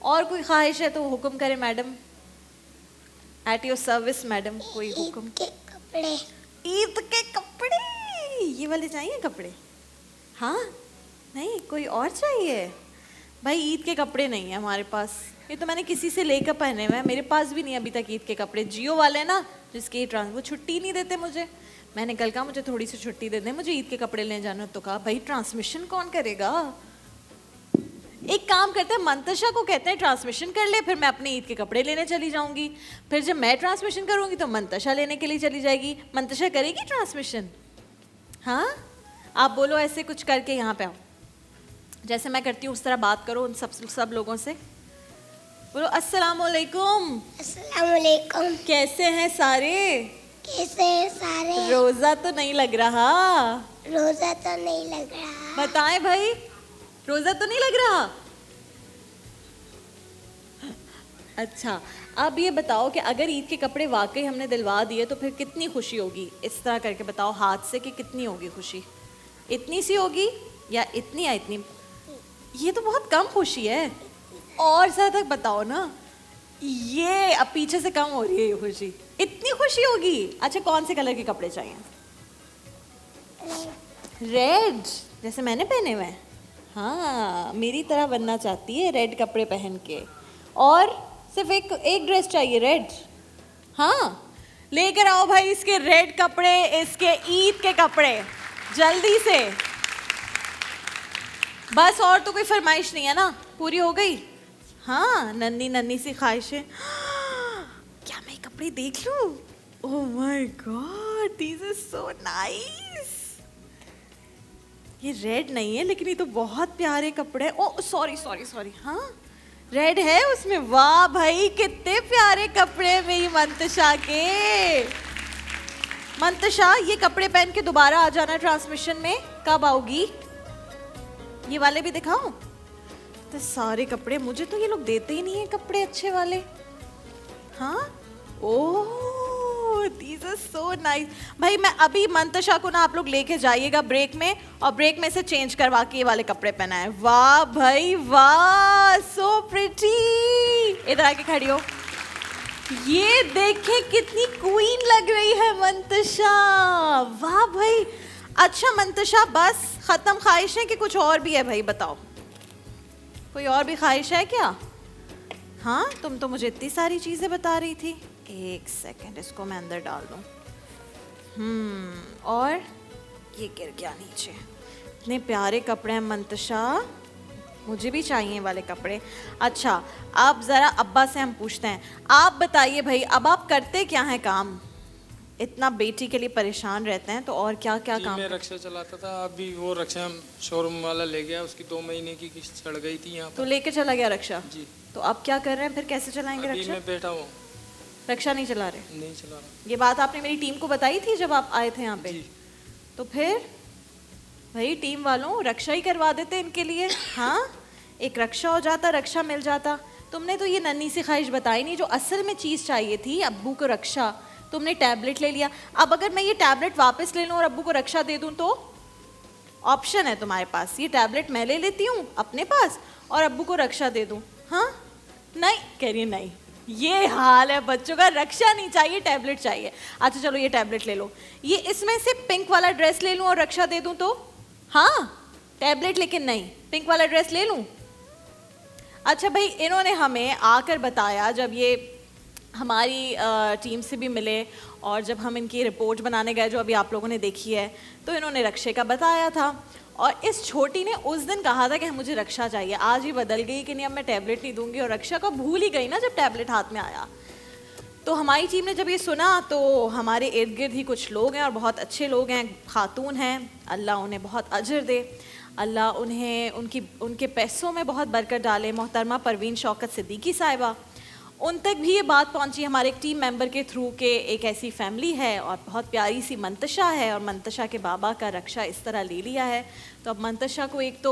और कोई ख्वाहिश है तो हुक्म करे madam. At your service madam. कोई हुक्म? के कपड़े। ईद के कपड़े? ये वाले चाहिए कपड़े? हाँ, नहीं कोई और चाहिए? भाई ईद के कपड़े नहीं है हमारे पास, ये तो मैंने किसी से लेकर पहने हुए हैं। मेरे पास भी नहीं अभी तक ईद के कपड़े। जियो वाले ना जिसके वो छुट्टी नहीं देते मुझे। मैंने कल कहा मुझे थोड़ी सी छुट्टी दे दें, मुझे ईद के कपड़े लेने जाना। तो कहा भाई ट्रांसमिशन कौन करेगा? एक काम करते हैं, मंतशा को कहते हैं ट्रांसमिशन कर ले, फिर मैं अपने ईद के कपड़े लेने चली जाऊंगी। फिर जब मैं ट्रांसमिशन करूंगी तो मंतशा लेने के लिए चली जाएगी। मंतशा करेगी ट्रांसमिशन? हाँ, आप बोलो ऐसे कुछ करके यहाँ पे आओ, जैसे मैं करती हूँ उस तरह बात करो उन सब लोगों से। बोलो अस्सलाम वालेकुम। अस्सलाम वालेकुम। कैसे हैं सारे? कैसे हैं सारे? रोजा तो नहीं लग रहा? रोजा तो नहीं लग रहा। बताएं भाई, रोजा तो नहीं लग रहा? अच्छा, अब ये बताओ कि अगर ईद के कपड़े वाकई हमने दिलवा दिए तो फिर कितनी खुशी होगी? इस तरह करके बताओ हाथ से कि कितनी होगी खुशी। इतनी सी होगी या इतनी या इतनी? ये तो बहुत कम खुशी है, और ज़्यादा बताओ ना। ये अब पीछे से कम हो रही है ये खुशी। इतनी खुशी होगी? अच्छा, कौन से कलर के कपड़े चाहिए? रेड जैसे मैंने पहने हुए हैं। हाँ, मेरी तरह बनना चाहती है रेड कपड़े पहन के, और सिर्फ एक ड्रेस चाहिए रेड। हाँ, लेकर आओ भाई इसके रेड कपड़े, इसके ईद के कपड़े जल्दी से। बस और तो कोई फरमाइश नहीं है ना, पूरी हो गई। हाँ, नन्ही नन्ही सी ख्वाहिशें। क्या मैं कपड़े देख लूं? Oh my god, these are so nice. ये रेड नहीं है लेकिन ये तो बहुत प्यारे कपड़े। ओह सॉरी सॉरी सॉरी, हाँ रेड है उसमें। वाह भाई, कितने प्यारे कपड़े मेरी मंतशा के। मंतशा, ये कपड़े पहन के दोबारा आ जाना ट्रांसमिशन में। कब आओगी? ये वाले भी दिखाऊं? तो सारे कपड़े मुझे तो ये लोग देते ही नहीं है कपड़े अच्छे वाले। हाँ, ओह दीज आर सो नाइस। भाई मैं अभी मंतशा को ना आप लोग लेके जाइएगा ब्रेक में, और ब्रेक में से चेंज करवा के ये वाले कपड़े पहनाए। वाह भाई वाह, सो प्रिटी। इधर आके खड़ी हो। ये देखे कितनी क्वीन लग रही है मंतशा। वाह भाई। अच्छा मंतशा, बस खत्म ख्वाहिशें कि कुछ और भी है? भाई बताओ, कोई और भी ख्वाहिश है क्या? हाँ, तुम तो मुझे इतनी सारी चीजें बता रही थी। एक सेकंड, इसको मैं अंदर डाल दूं। और ये गिर गया नीचे। इतने प्यारे कपड़े हैं मंतशा, मुझे भी चाहिए वाले कपड़े। अच्छा, अब जरा अब्बा से हम पूछते हैं। आप बताइए भाई, अब आप करते क्या हैं काम? इतना बेटी के लिए परेशान रहते हैं, तो और क्या क्या काम? मैं रक्षा चलाता था, अभी वो रक्षा शोरूम वाला ले गया, उसकी 2 महीने की किस्त चढ़ गई थी यहाँ पर। तो लेके चला गया रक्षा? जी। तो आप क्या कर रहे हैं फिर? कैसे चलाएंगे अभी रक्षा? मैं बैठा हूँ। रक्षा नहीं चला रहे? नहीं चला रहा। ये बात आपने मेरी टीम को बताई थी जब आप आए थे यहाँ पे? जी। तो फिर भाई टीम वालों, रक्षा ही करवा देते इनके लिए। हाँ, एक रक्षा हो जाता, रक्षा मिल जाता। तुमने तो ये नन्ही सी ख्वाहिश बताई नहीं, जो असल में चीज़ चाहिए थी अब्बू को रक्षा। तुमने टैबलेट ले लिया। अब अगर मैं ये टैबलेट वापस ले लूँ और अब्बू को रक्षा दे दूँ तो? ऑप्शन है तुम्हारे पास, ये टैबलेट मैं ले लेती हूँ अपने पास और अब्बू को रक्षा दे दूँ। हाँ, नहीं कह रही है नहीं। ये हाल है बच्चों का, रक्षा नहीं चाहिए, टैबलेट चाहिए। अच्छा चलो ये टैबलेट ले लो। ये इसमें से पिंक वाला ड्रेस ले लूँ और रक्षा दे दूँ तो? हाँ, टैबलेट लेकिन नहीं, पिंक वाला ड्रेस ले लूँ। अच्छा भाई, इन्होंने हमें आकर बताया, जब ये हमारी टीम से भी मिले और जब हम इनकी रिपोर्ट बनाने गए जो अभी आप लोगों ने देखी है, तो इन्होंने रक्षे का बताया था। और इस छोटी ने उस दिन कहा था कि मुझे रक्षा चाहिए। आज ही बदल गई कि नहीं अब मैं टैबलेट नहीं दूंगी, और रक्षा को भूल ही गई ना जब टैबलेट हाथ में आया। तो हमारी टीम ने जब ये सुना, तो हमारे इर्द गिर्द ही कुछ लोग हैं और बहुत अच्छे लोग हैं, खातून हैं, अल्लाह उन्हें बहुत अजर दे, अल्लाह उन्हें उनके पैसों में बहुत बरकत डाले। मोहतरमा परवीन शौकत सिद्दीकी साहिबा, उन तक भी ये बात पहुंची हमारे एक टीम मेंबर के थ्रू के एक ऐसी फैमिली है और बहुत प्यारी सी मंतशा है, और मंतशा के बाबा का रक्षा इस तरह ले लिया है। तो अब मंतशा को एक तो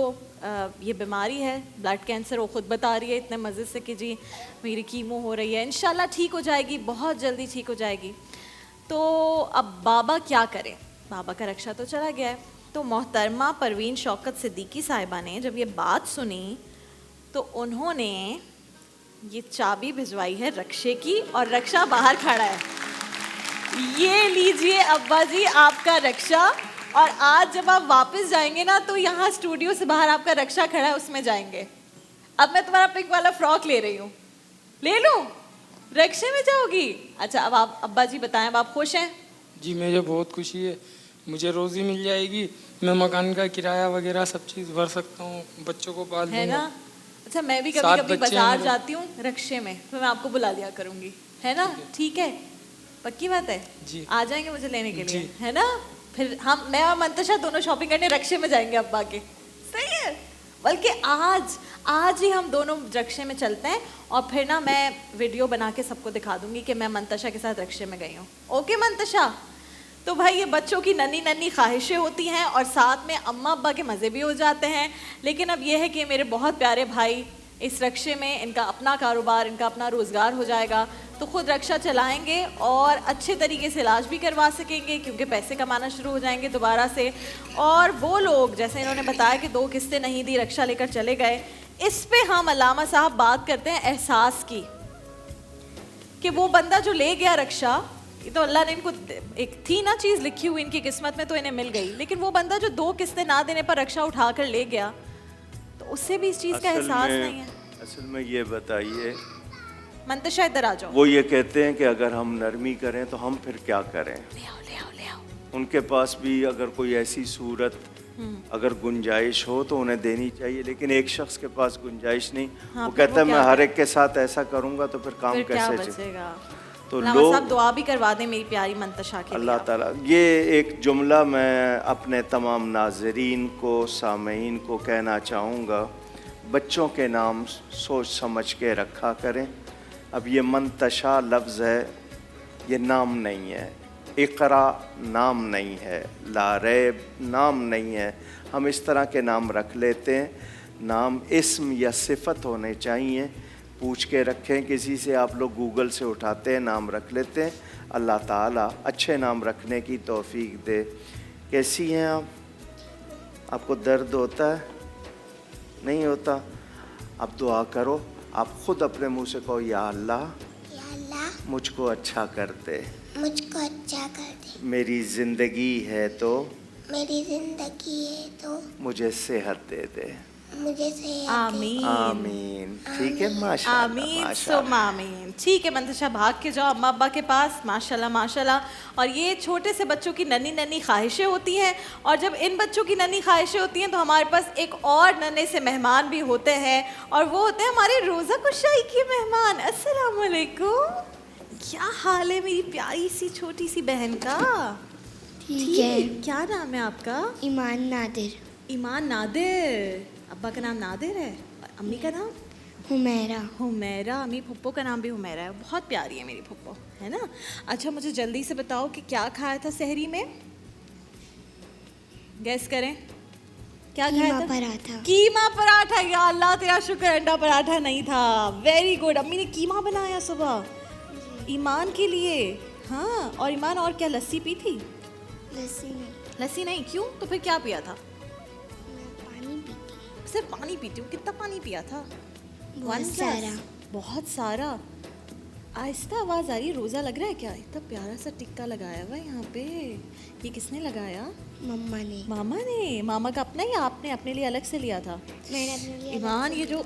ये बीमारी है, ब्लड कैंसर, वो ख़ुद बता रही है इतने मज़े से कि जी मेरी कीमो हो रही है, इंशाल्लाह ठीक हो जाएगी, बहुत जल्दी ठीक हो जाएगी। तो अब बाबा क्या करें? बाबा का रक्षा तो चला गया है। तो मोहतरमा परवीन शौकत सिद्दीकी साहिबा ने जब ये बात सुनी, तो उन्होंने ये चाबी भिजवाई है रक्षे की, और रक्षा बाहर खड़ा है। ये लीजिए अब्बा जी आपका रक्षा, और आज जब आप वापस जाएंगे ना, तो यहाँ स्टूडियो से बाहर आपका रक्षा खड़ा है, उसमें जाएंगे। अब मैं तुम्हारा पिंक वाला फ्रॉक ले रही हूँ, ले लूँ? रक्षे में जाओगी? अच्छा, अब आप अब्बा जी बताएं, अब आप खुश हैं? जी मुझे बहुत खुशी है, मुझे रोज़ी मिल जाएगी, मैं मकान का किराया वगैरह सब चीज़ भर सकता हूँ, बच्चों को पाल है दूंगा। ना? अच्छा, मैं भी 7 कभी कभी बच्चे हैं बाजार मेरे। जाती हूँ रक्षे में, तो मैं आपको बुला लिया करूँगी, है ना? ठीक है, पक्की बात है? जी। आ जाएंगे मुझे लेने के लिए, जी। है ना? फिर मैं और मंतशा दोनों शॉपिंग करने रक्षे में जाएंगे अब्बा के। सही है। बल्कि आज ही हम दोनों रक्षे में चलते हैं, और फिर ना मैं वीडियो बना के सबको दिखा दूंगी कि मैं मंतशा के साथ रक्षे में गई हूँ। ओके मंतशा? तो भाई ये बच्चों की नन्ही नन्ही ख्वाहिशें होती हैं, और साथ में अम्मा अब्बा के मज़े भी हो जाते हैं। लेकिन अब ये है कि मेरे बहुत प्यारे भाई इस रक्षे में, इनका अपना कारोबार, इनका अपना रोज़गार हो जाएगा, तो ख़ुद रक्षा चलाएंगे और अच्छे तरीके से इलाज भी करवा सकेंगे, क्योंकि पैसे कमाना शुरू हो जाएंगे दोबारा से। और वो लोग, जैसे इन्होंने बताया कि 2 किस्तें नहीं दी, रक्षा लेकर चले गए, इस पे हम अल्लामा साहब बात करते हैं एहसास की, कि वो बंदा जो ले गया रक्षा, ये तो अल्लाह ने इनको एक थी ना चीज़ लिखी हुई इनकी किस्मत में, तो इन्हें मिल गई। लेकिन वो बंदा जो 2 किस्तें ना देने पर रक्षा उठा कर ले गया, तो उससे भी इस चीज़ का एहसास नहीं है। असल में ये बताइए, मंतशा इधर आ जाओ। वो ये कहते हैं कि अगर हम नरमी करें तो हम फिर क्या करें। ले आओ ले आओ ले आओ। उनके पास भी अगर कोई ऐसी सूरत अगर गुंजाइश हो तो उन्हें देनी चाहिए, लेकिन एक शख्स के पास गुंजाइश नहीं। हाँ, वो फिर कहता है वो मैं क्या हर एक के साथ ऐसा करूंगा तो फिर काम फिर क्या कैसे चले। बचेगा? तो अल्लाह साहब दुआ भी करवा दें मेरी प्यारी मंतशा के लिए। अल्लाह ताला, ये एक जुमला मैं अपने तमाम नाज़रीन को, सामीन को कहना चाहूँगा, बच्चों के नाम सोच समझ के रखा करें। अब ये मंतशा लफ्ज़ है, ये नाम नहीं है। इकरा नाम नहीं है, लारैब नाम नहीं है। हम इस तरह के नाम रख लेते हैं। नाम इस्म या सिफत होने चाहिए। पूछ के रखें किसी से, आप लोग गूगल से उठाते हैं नाम रख लेते हैं। अल्लाह ताला अच्छे नाम रखने की तौफीक दे। कैसी हैं आप? आपको दर्द होता है? नहीं होता? अब दुआ करो, आप खुद अपने मुंह से कहो, या अल्लाह या अल्लाह मुझको अच्छा कर दे, मुझको अच्छा कर दे, मेरी ज़िंदगी है तो मेरी जिंदगी है तो मुझे सेहत दे दे। मुझे सेहत दे। आमीन आमीन। ठीक है, माशाल्लाह आमीन माशाल्लाह। सुम आमीन। ठीक है मंतशा, भाग के जाओ अम्मा अब्बा के पास। माशाल्लाह माशाल्लाह। और ये छोटे से बच्चों की नन्ही नन्ही ख्वाहिशें होती हैं, और जब इन बच्चों की नन्ही ख्वाहिशें होती हैं तो हमारे पास एक और नन्हे से मेहमान भी होते हैं, और वो होते हैं हमारे रोज़ा कुशाई के मेहमान। अस्सलाम वालेकुम, क्या हाल है मेरी प्यारी सी छोटी सी बहन का? ठीक है। क्या नाम है आपका? ईमान नादिर। ईमान नादिर। अब्बा का नाम नादिर है, और अम्मी का नाम हुमैरा। हुमैरा। अम्मी फुप्पो का नाम भी हुमैरा है। बहुत प्यारी है मेरी फुप्पो, है ना? अच्छा मुझे जल्दी से बताओ कि क्या खाया था सहरी में? गैस करें, क्या खाया कीमा था? पराठा। कीमा पराठा। या अल्लाह तेरा शुक्र, अंडा पराठा नहीं था। Very good. अम्मी ने कीमा बनाया सुबह ईमान के लिए। हाँ, और ईमान और क्या, लस्सी पी थी? लस्सी नहीं, लस्सी नहीं, क्यों? तो फिर क्या पिया था? मैं पानी पीती। सिर्फ पानी पीती हूँ। कितना पानी पिया था? बहुत 1 सारा। ग्लास? बहुत सारा। आहिस्ता आवाज़ आ रही है। रोज़ा लग रहा है क्या? इतना प्यारा सा टिक्का लगाया हुआ है यहाँ पे। ये किसने लगाया? मम्मा ने। मामा ने। मामा का अपना या आपने अपने लिए अलग से लिया था? मैंने अपने लिए ईमान, ये जो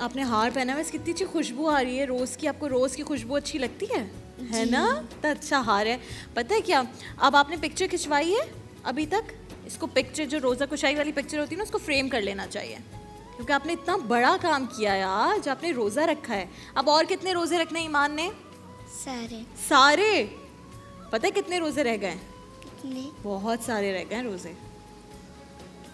आपने हार पहना हुआ है, कितनी अच्छी खुशबू आ रही है रोज़ की। आपको रोज़ की खुशबू अच्छी लगती है ना? तो अच्छा हार है। पता है क्या, अब आपने पिक्चर खिंचवाई है अभी तक, इसको पिक्चर जो रोज़ा कुशाई वाली पिक्चर होती है ना, उसको फ्रेम कर लेना चाहिए, क्योंकि आपने इतना बड़ा काम किया यार, जो आपने रोज़ा रखा है। अब और कितने रोज़े रखने ईमान ने? सारे। सारे। पता है कितने रोज़े रह गए? कितने? बहुत सारे रह गए रोज़े।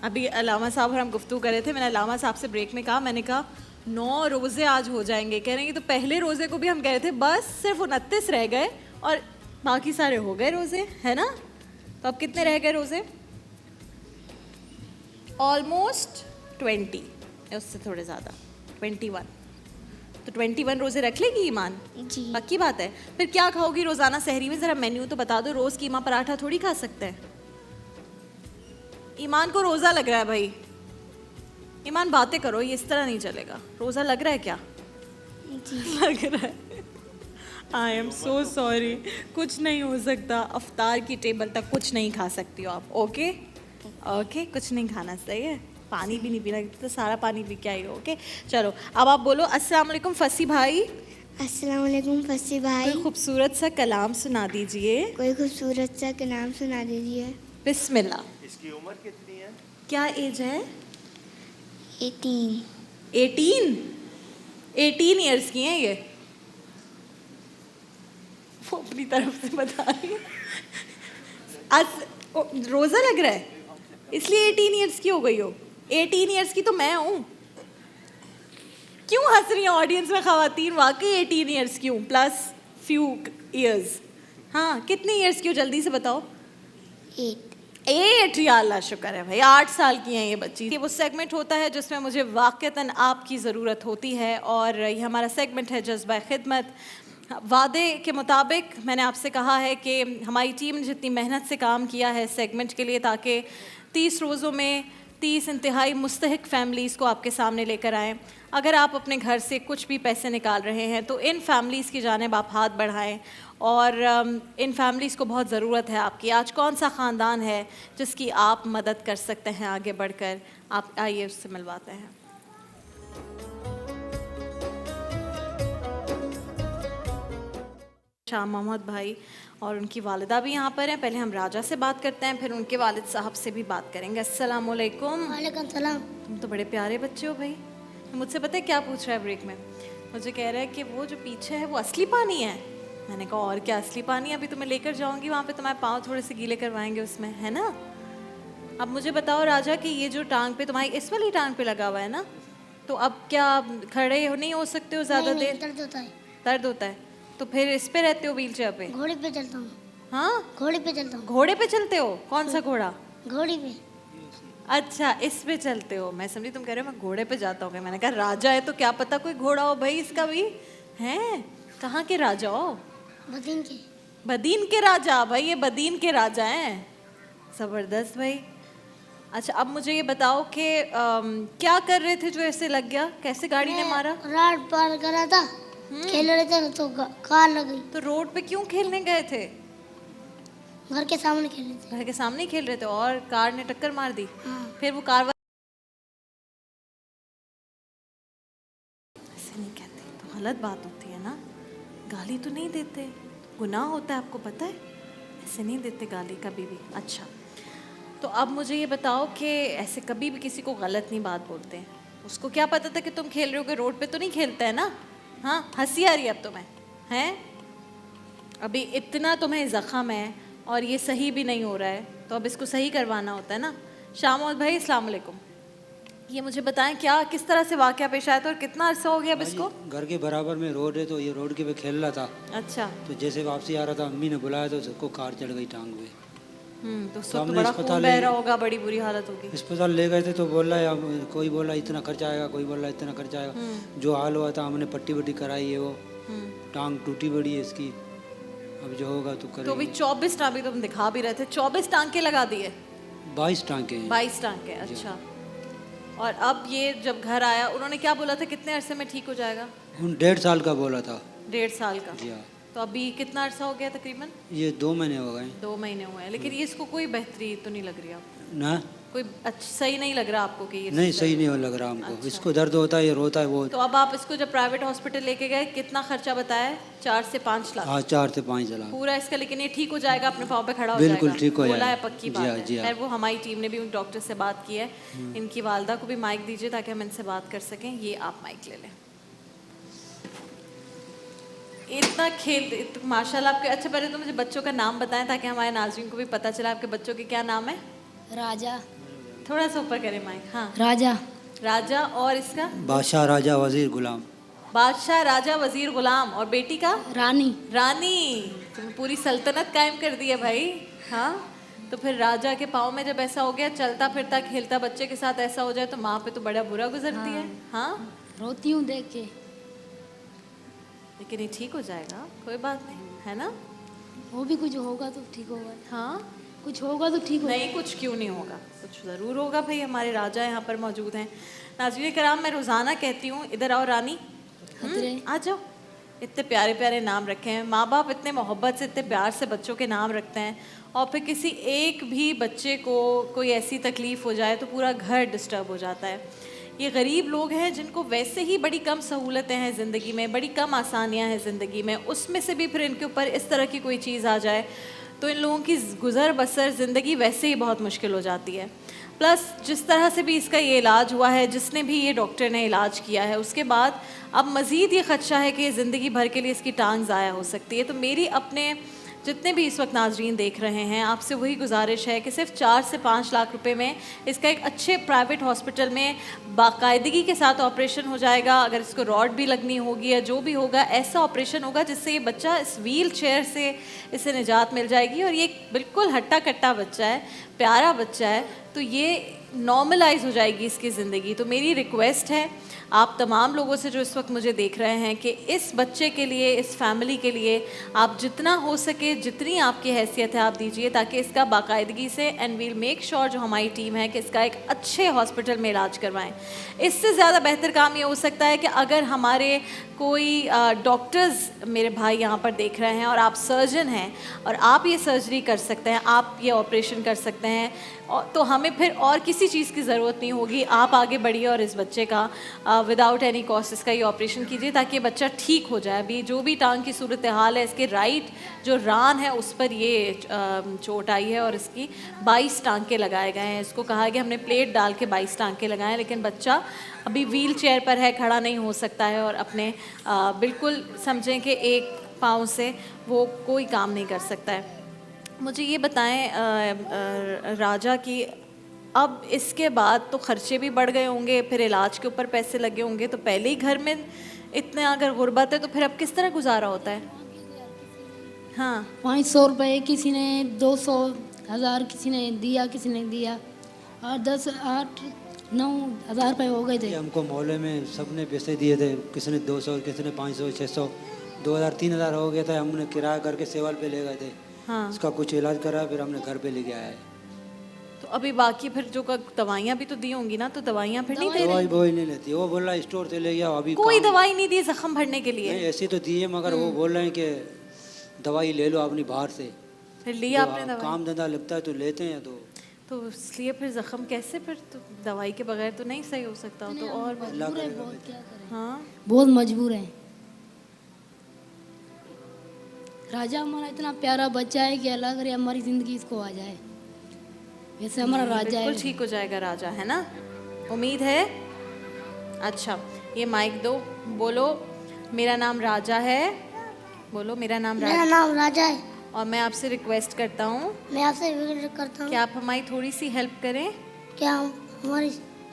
अभी अलामा साहब और हम गुफ्तगू कर रहे थे, मैंने अलामा साहब से ब्रेक में कहा, मैंने कहा 9 रोज़े आज हो जाएंगे। कह रहे हैं कि तो पहले रोज़े को भी हम कह रहे थे, बस सिर्फ 29 रह गए और बाकी सारे हो गए रोज़े, है ना? तो अब कितने रह गए रोज़े? ऑलमोस्ट 20, उससे थोड़े ज़्यादा, 21। तो 21 रोज़े रख लेगी ईमान? जी। पक्की बात है। फिर क्या खाओगी रोज़ाना सहरी में? ज़रा मेन्यू तो बता दो। रोज़ कीमा पराठा थोड़ी खा सकते हैं। ईमान को रोज़ा लग रहा है भाई। ईमान बातें करो, ये इस तरह नहीं चलेगा। रोज़ा लग रहा है क्या? जी। लग रहा है। आई एम सो सॉरी, कुछ नहीं हो सकता। अफ्तार की टेबल तक कुछ नहीं खा सकती हो आप। ओके ओके, कुछ नहीं खाना, सही है? पानी भी नहीं पीना, तो सारा पानी पी के आई हो। ओके चलो, अब आप बोलो अस्सलाम वालेकुम फसी भाई। अस्सलाम वालेकुम फसी भाई। कोई खूबसूरत सा कलाम सुना दीजिए। कोई खूबसूरत सा नाम सुना दीजिए। बिस्मिल्लाह। इसकी उम्र कितनी है? क्या एज है? 18। 18 ईयर्स की हैं ये। वो अपनी तरफ से बता रही है। आज रोज़ा लग रहा है इसलिए 18 ईयर्स की हो गई हो। 18 ईयर्स की तो मैं हूँ। क्यों हंस रही है ऑडियंस में ख़वातीन? वाकई 18 ईयर्स की हूँ, प्लस फ्यू ईयर्स। हाँ, कितने ईयर्स की हो जल्दी से बताओ। 8। या अल्लाह शुक्र है भाई, 8 साल की हैं ये बच्ची। ये वो सेगमेंट होता है जिसमें मुझे वाक़तन आपकी ज़रूरत होती है, और ये हमारा सेगमेंट है जज्बा खिदमत। वादे के मुताबिक मैंने आपसे कहा है कि हमारी टीम ने जितनी मेहनत से काम किया है सेगमेंट के लिए, ताकि 30 रोज़ों में 30 इंतहाई मुस्तहिक फैमिलीज़ को आपके सामने लेकर आएँ। अगर आप अपने घर से कुछ भी पैसे निकाल रहे हैं तो इन फैमिलीज़ की जानिब आप हाथ बढ़ाएं और इन फैमिलीज़ को बहुत ज़रूरत है आपकी। आज कौन सा ख़ानदान है जिसकी आप मदद कर सकते हैं आगे बढ़कर? आप आइए उससे मिलवाते हैं। शाह मोहम्मद भाई और उनकी वालिदा भी यहाँ पर हैं। पहले हम राजा से बात करते हैं, फिर उनके वालिद साहब से भी बात करेंगे। अस्सलाम वालेकुम। वालेकुम सलाम। तुम तो बड़े प्यारे बच्चे हो भाई। मुझसे पता है क्या पूछ रहा है ब्रेक में? मुझे कह रहा है कि वो जो पीछे है वो असली पानी है। मैंने कहा और क्या असली पानी? अभी तुम्हें लेकर जाऊंगी वहाँ पे, तुम्हारे पाँव थोड़े से गीले करवाएंगे उसमें, है ना? अब मुझे बताओ राजा कि ये जो टांग पे तुम्हारी इस वाली टांग पे लगा हुआ है ना, तो अब क्या खड़े नहीं हो सकते हो ज़्यादा देर? दर्द होता है। दर्द होता है तो फिर इस पे रहते हो, व्हील चेयर पे? घोड़े पे चलता हूँ। हाँ, घोड़े पे चलता हूँ। घोड़े पे चलते हो? कौन सा घोड़ा? घोड़ी पे। अच्छा, इस पे चलते हो। मैं समझी तुम कह रहे हो मैं घोड़े पे जाता हूँ। मैंने कहा राजा है तो क्या पता कोई घोड़ा हो भाई इसका भी है। कहाँ के राजा हो? बदीन के। बदीन के राजा? भाई ये बदीन के राजा हैं, ज़बरदस्त भाई। अच्छा अब मुझे ये बताओ कि क्या कर रहे थे जो ऐसे लग गया? कैसे गाड़ी ने मारा? रात पार करा था, खेल रहे थे तो कार लग गई। तो रोड पे क्यों खेलने गए थे? घर के सामने खेल रहे थे। घर के सामने ही खेल रहे थे और कार ने टक्कर मार दी। हाँ। फिर वो कार ऐसे नहीं कहते तो गलत बात होती है ना। गाली तो नहीं देते, गुनाह होता है, आपको पता है? ऐसे नहीं देते गाली कभी भी। अच्छा तो अब मुझे ये बताओ कि ऐसे कभी भी किसी को गलत नहीं बात बोलते हैं। उसको क्या पता था कि तुम खेल रहे हो? कि रोड पे तो नहीं खेलते है ना? हाँ, हंसी आ रही है अब तुम्हें, हैं? अभी इतना तुम्हें ज़ख़म है और ये सही भी नहीं हो रहा है, तो अब इसको सही करवाना होता है ना। शामोद भाई अस्सलाम वालेकुम। ये मुझे बताएं क्या किस तरह से वाक़या पेश आया था और कितना अरसा हो गया अब इसको? घर के बराबर में रोड है तो ये रोड के पे खेल रहा था। अच्छा। तो जैसे वापसी आ रहा था अम्मी ने बुलाया तो सबको कार चढ़ गई टांग पे। तो उसको तो बड़ा खून बह रहा होगा, बड़ी बुरी हालत होगी। अस्पताल ले गए थे तो बोल रहा है, कोई बोला इतना खर्चा आएगा, कोई बोल रहा इतना खर्चा आएगा। जो हाल हुआ था हमने पट्टी वट्टी कराई है, वो टांग टूटी बड़ी है इसकी। अब जो होगा तो करेंगे। तो अभी 24 टांके तुम दिखा भी रहे थे, 24 टांके लगा दिए? 22 टांके हैं। 22 टांके, अच्छा। और अब ये जब घर आया उन्होंने क्या बोला था कितने अरसे में ठीक हो जाएगा? 1.5 साल का बोला था। 1.5 साल का? जी हाँ। तो अभी कितना अरसा हो गया तकरीबन? ये 2 महीने हो गए। 2 महीने हुए हैं, लेकिन ये इसको कोई बेहतरी तो नहीं लग रही आपको? ना, कोई अच्छा सही नहीं लग रहा आपको कि ये? नहीं सही नहीं लग रहा हमको। अच्छा। इसको दर्द होता है, ये रोता है वो। तो अब आप इसको जब प्राइवेट हॉस्पिटल लेके गए कितना खर्चा बताया? 4 से 5 लाख? हाँ 4 से 5 लाख पूरा इसका। लेकिन ये ठीक हो जाएगा, अपने पाँव पे खड़ा हो बिल्कुल जाएगा? ठीक हो बोला जाएगा। है, पक्की बात है। जी हाँ। खैर वो हमारी टीम ने भी उन डॉक्टर से बात की है। इनकी वालदा को भी माइक दीजिए ताकि हम इनसे बात कर सकें। ये आप माइक ले लें। इतना खेल माशाल्लाह आपके। अच्छा पहले तो मुझे बच्चों का नाम बताएं ताकि हमारे नाज़रीन को भी पता चला आपके बच्चों के क्या नाम है। राजा। थोड़ा सा ऊपर करें माइक। हाँ, राजा। राजा। और इसका? बादशाह राजा वजीर गुलाम। बादशाह राजा वजीर गुलाम। और बेटी का? रानी। रानी। तुमने पूरी सल्तनत कायम कर दी है भाई। हाँ, तो फिर राजा के पाँव में जब ऐसा हो गया, चलता फिरता खेलता बच्चे के साथ ऐसा हो जाए तो माँ पे तो बड़ा बुरा गुजरती है। हाँ, रोती हूँ देख के। लेकिन ये ठीक हो जाएगा, कोई बात नहीं, है ना? वो भी कुछ होगा तो ठीक होगा। हाँ, कुछ होगा तो ठीक होगा। नहीं, कुछ क्यों नहीं होगा, कुछ ज़रूर होगा भाई। हमारे राजा यहाँ पर मौजूद हैं। नाज़रीन कराम, मैं रोज़ाना कहती हूँ इधर आओ रानी, आ जाओ। इतने प्यारे प्यारे नाम रखे हैं माँ बाप, इतने मोहब्बत से इतने प्यार से बच्चों के नाम रखते हैं। और फिर किसी एक भी बच्चे को कोई ऐसी तकलीफ़ हो जाए तो पूरा घर डिस्टर्ब हो जाता है। ये गरीब लोग हैं जिनको वैसे ही बड़ी कम सहूलतें हैं ज़िंदगी में, बड़ी कम आसानियाँ हैं ज़िंदगी में, उसमें से भी फिर इनके ऊपर इस तरह की कोई चीज़ आ जाए तो इन लोगों की गुज़र बसर ज़िंदगी वैसे ही बहुत मुश्किल हो जाती है। प्लस जिस तरह से भी इसका ये इलाज हुआ है, जिसने भी ये डॉक्टर ने इलाज किया है, उसके बाद अब मज़ीद ये ख़दशा है कि ज़िंदगी भर के लिए इसकी टांग ज़ाया हो सकती है। तो मेरी अपने जितने भी इस वक्त नाजरीन देख रहे हैं, आपसे वही गुजारिश है कि सिर्फ 4 से 5 लाख रुपए में इसका एक अच्छे प्राइवेट हॉस्पिटल में बाकायदगी के साथ ऑपरेशन हो जाएगा। अगर इसको रॉड भी लगनी होगी या जो भी होगा, ऐसा ऑपरेशन होगा जिससे ये बच्चा इस व्हील चेयर से इसे निजात मिल जाएगी। और ये बिल्कुल हट्टा कट्टा बच्चा है, प्यारा बच्चा है, तो ये नॉर्मलाइज हो जाएगी इसकी ज़िंदगी। तो मेरी रिक्वेस्ट है आप तमाम लोगों से जो इस वक्त मुझे देख रहे हैं कि इस बच्चे के लिए, इस फैमिली के लिए आप जितना हो सके, जितनी आपकी हैसियत है आप दीजिए, ताकि इसका बाकायदगी से एंड वील मेक श्योर जो हमारी टीम है कि इसका एक अच्छे हॉस्पिटल में इलाज करवाएं। इससे ज़्यादा बेहतर काम ये हो सकता है कि अगर हमारे कोई डॉक्टर्स मेरे भाई यहाँ पर देख रहे हैं और आप सर्जन हैं और आप ये सर्जरी कर सकते हैं, आप ये ऑपरेशन कर सकते हैं, तो हमें फिर और किसी चीज़ की ज़रूरत नहीं होगी। आप आगे बढ़िए और इस बच्चे का विदाउट एनी कॉस्ट इसका ये ऑपरेशन कीजिए ताकि ये बच्चा ठीक हो जाए। अभी जो भी टांग की सूरत हाल है, इसके राइट जो रान है उस पर ये चोट आई है और इसकी 22 टांके लगाए गए हैं। इसको कहा है कि हमने प्लेट डाल के 22 टांके लगाए हैं, लेकिन बच्चा अभी व्हील चेयर पर है, खड़ा नहीं हो सकता है और अपने बिल्कुल समझें कि एक पाँव से वो कोई काम नहीं कर सकता है। मुझे ये बताएं राजा कि अब इसके बाद तो खर्चे भी बढ़ गए होंगे, फिर इलाज के ऊपर पैसे लगे होंगे, तो पहले ही घर में इतने अगर गुर्बत है तो फिर अब किस तरह गुजारा होता है? हाँ, 500 रुपये किसी ने, 200, 1000 किसी ने दिया, किसी ने दिया, और 10, 8, 9 हज़ार रुपये हो गए थे। हमको मोहल्ले में सबने पैसे दिए थे, किसी ने 200, किसी ने 500, 600, 2000, 3000 हो गया था। हमने किराया करके सेवाल पे ले गए थे। हाँ। उसका कुछ इलाज करा, फिर हमने घर पे लेके आया है। तो अभी बाकी फिर जो दवाइयाँ भी तो दी होंगी ना, तो दवाइयाँ फिर नहीं दे दवाई रहे? वही नहीं लेती, वो बोल रहा है स्टोर से ले गया। अभी कोई दवाई नहीं दी जख्म भरने के लिए? नहीं, ऐसी तो दी है, मगर वो बोल रहे हैं कि दवाई ले लो अपनी बाहर से। फिर लिया आपने दवाई? काम धंधा लगता है तो लेते हैं। तो इसलिए फिर जख्म कैसे, फिर तो दवाई के बगैर तो नहीं सही हो सकता। तो और मजबूर है बहुत, क्या करें। हाँ, बहुत मजबूर है। राजा हमारा इतना प्यारा बच्चा है कि अल्लाह करे हमारी ज़िंदगी इसको आ जाए। वैसे हमारा राजा है, बिल्कुल ठीक हो जाएगा राजा, है ना? उम्मीद है। अच्छा, ये माइक दो, बोलो मेरा नाम राजा है। बोलो मेरा नाम मेरा नाम राजा है और मैं आपसे रिक्वेस्ट करता हूँ, मैं आपसे रिक्वेस्ट करता हूँ कि आप हमारी थोड़ी सी हेल्प करें। क्या हम हमारी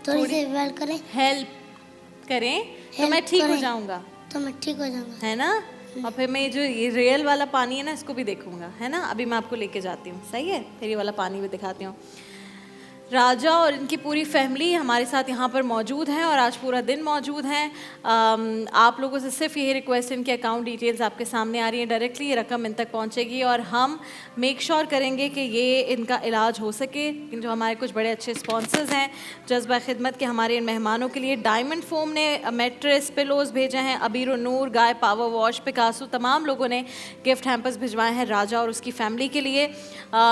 थोड़ी सी हेल्प करें? हेल्प करें तो Help मैं ठीक हो करें। जाऊँगा, तो मैं ठीक हो जाऊँगा, है ना? और फिर मैं जो ये रियल वाला पानी है ना, इसको भी देखूंगा, है ना? अभी मैं आपको लेके जाती हूँ, सही है? फिर ये वाला पानी भी दिखाती हूँ। राजा और इनकी पूरी फैमिली हमारे साथ यहाँ पर मौजूद हैं और आज पूरा दिन मौजूद हैं। आप लोगों से सिर्फ यही रिक्वेस्ट, इनके अकाउंट डिटेल्स आपके सामने आ रही हैं, डायरेक्टली ये रकम इन तक पहुँचेगी और हम मेक श्योर करेंगे कि ये इनका इलाज हो सके। जो हमारे कुछ बड़े अच्छे स्पॉन्सर्स हैं जज्बा खिदमत के, हमारे इन मेहमानों के लिए डायमंड फोम ने मैट्रेस पिलोज़ भेजे हैं, अबीर नूर, गाय पावर वॉश, पिकासो, तमाम लोगों ने गिफ्ट हैम्पर्स भिजवाए हैं राजा और उसकी फैमिली के लिए।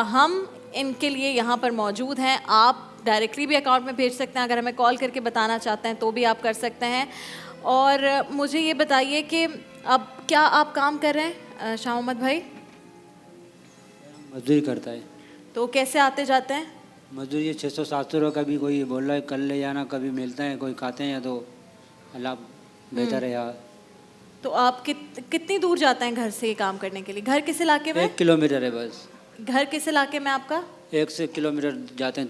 हम इनके लिए यहाँ पर मौजूद हैं। आप डायरेक्टली भी अकाउंट में भेज सकते हैं, अगर हमें कॉल करके बताना चाहते हैं तो भी आप कर सकते हैं। और मुझे ये बताइए कि अब क्या आप काम कर रहे हैं शाह मोहम्मद भाई? मजदूरी करता है। तो कैसे आते जाते हैं? मजदूरी 600-700 रुपये, कभी कोई बोल रहा है कल ले जाना, कभी मिलता है, कोई खाते हैं, या तो अल्लाह बेहतर है यार। तो आप कितनी दूर जाते हैं घर से ये काम करने के लिए? घर किस इलाके में? 1 किलोमीटर है बस। घर किस इलाके में आपका? 1 से किलोमीटर जाते हैं,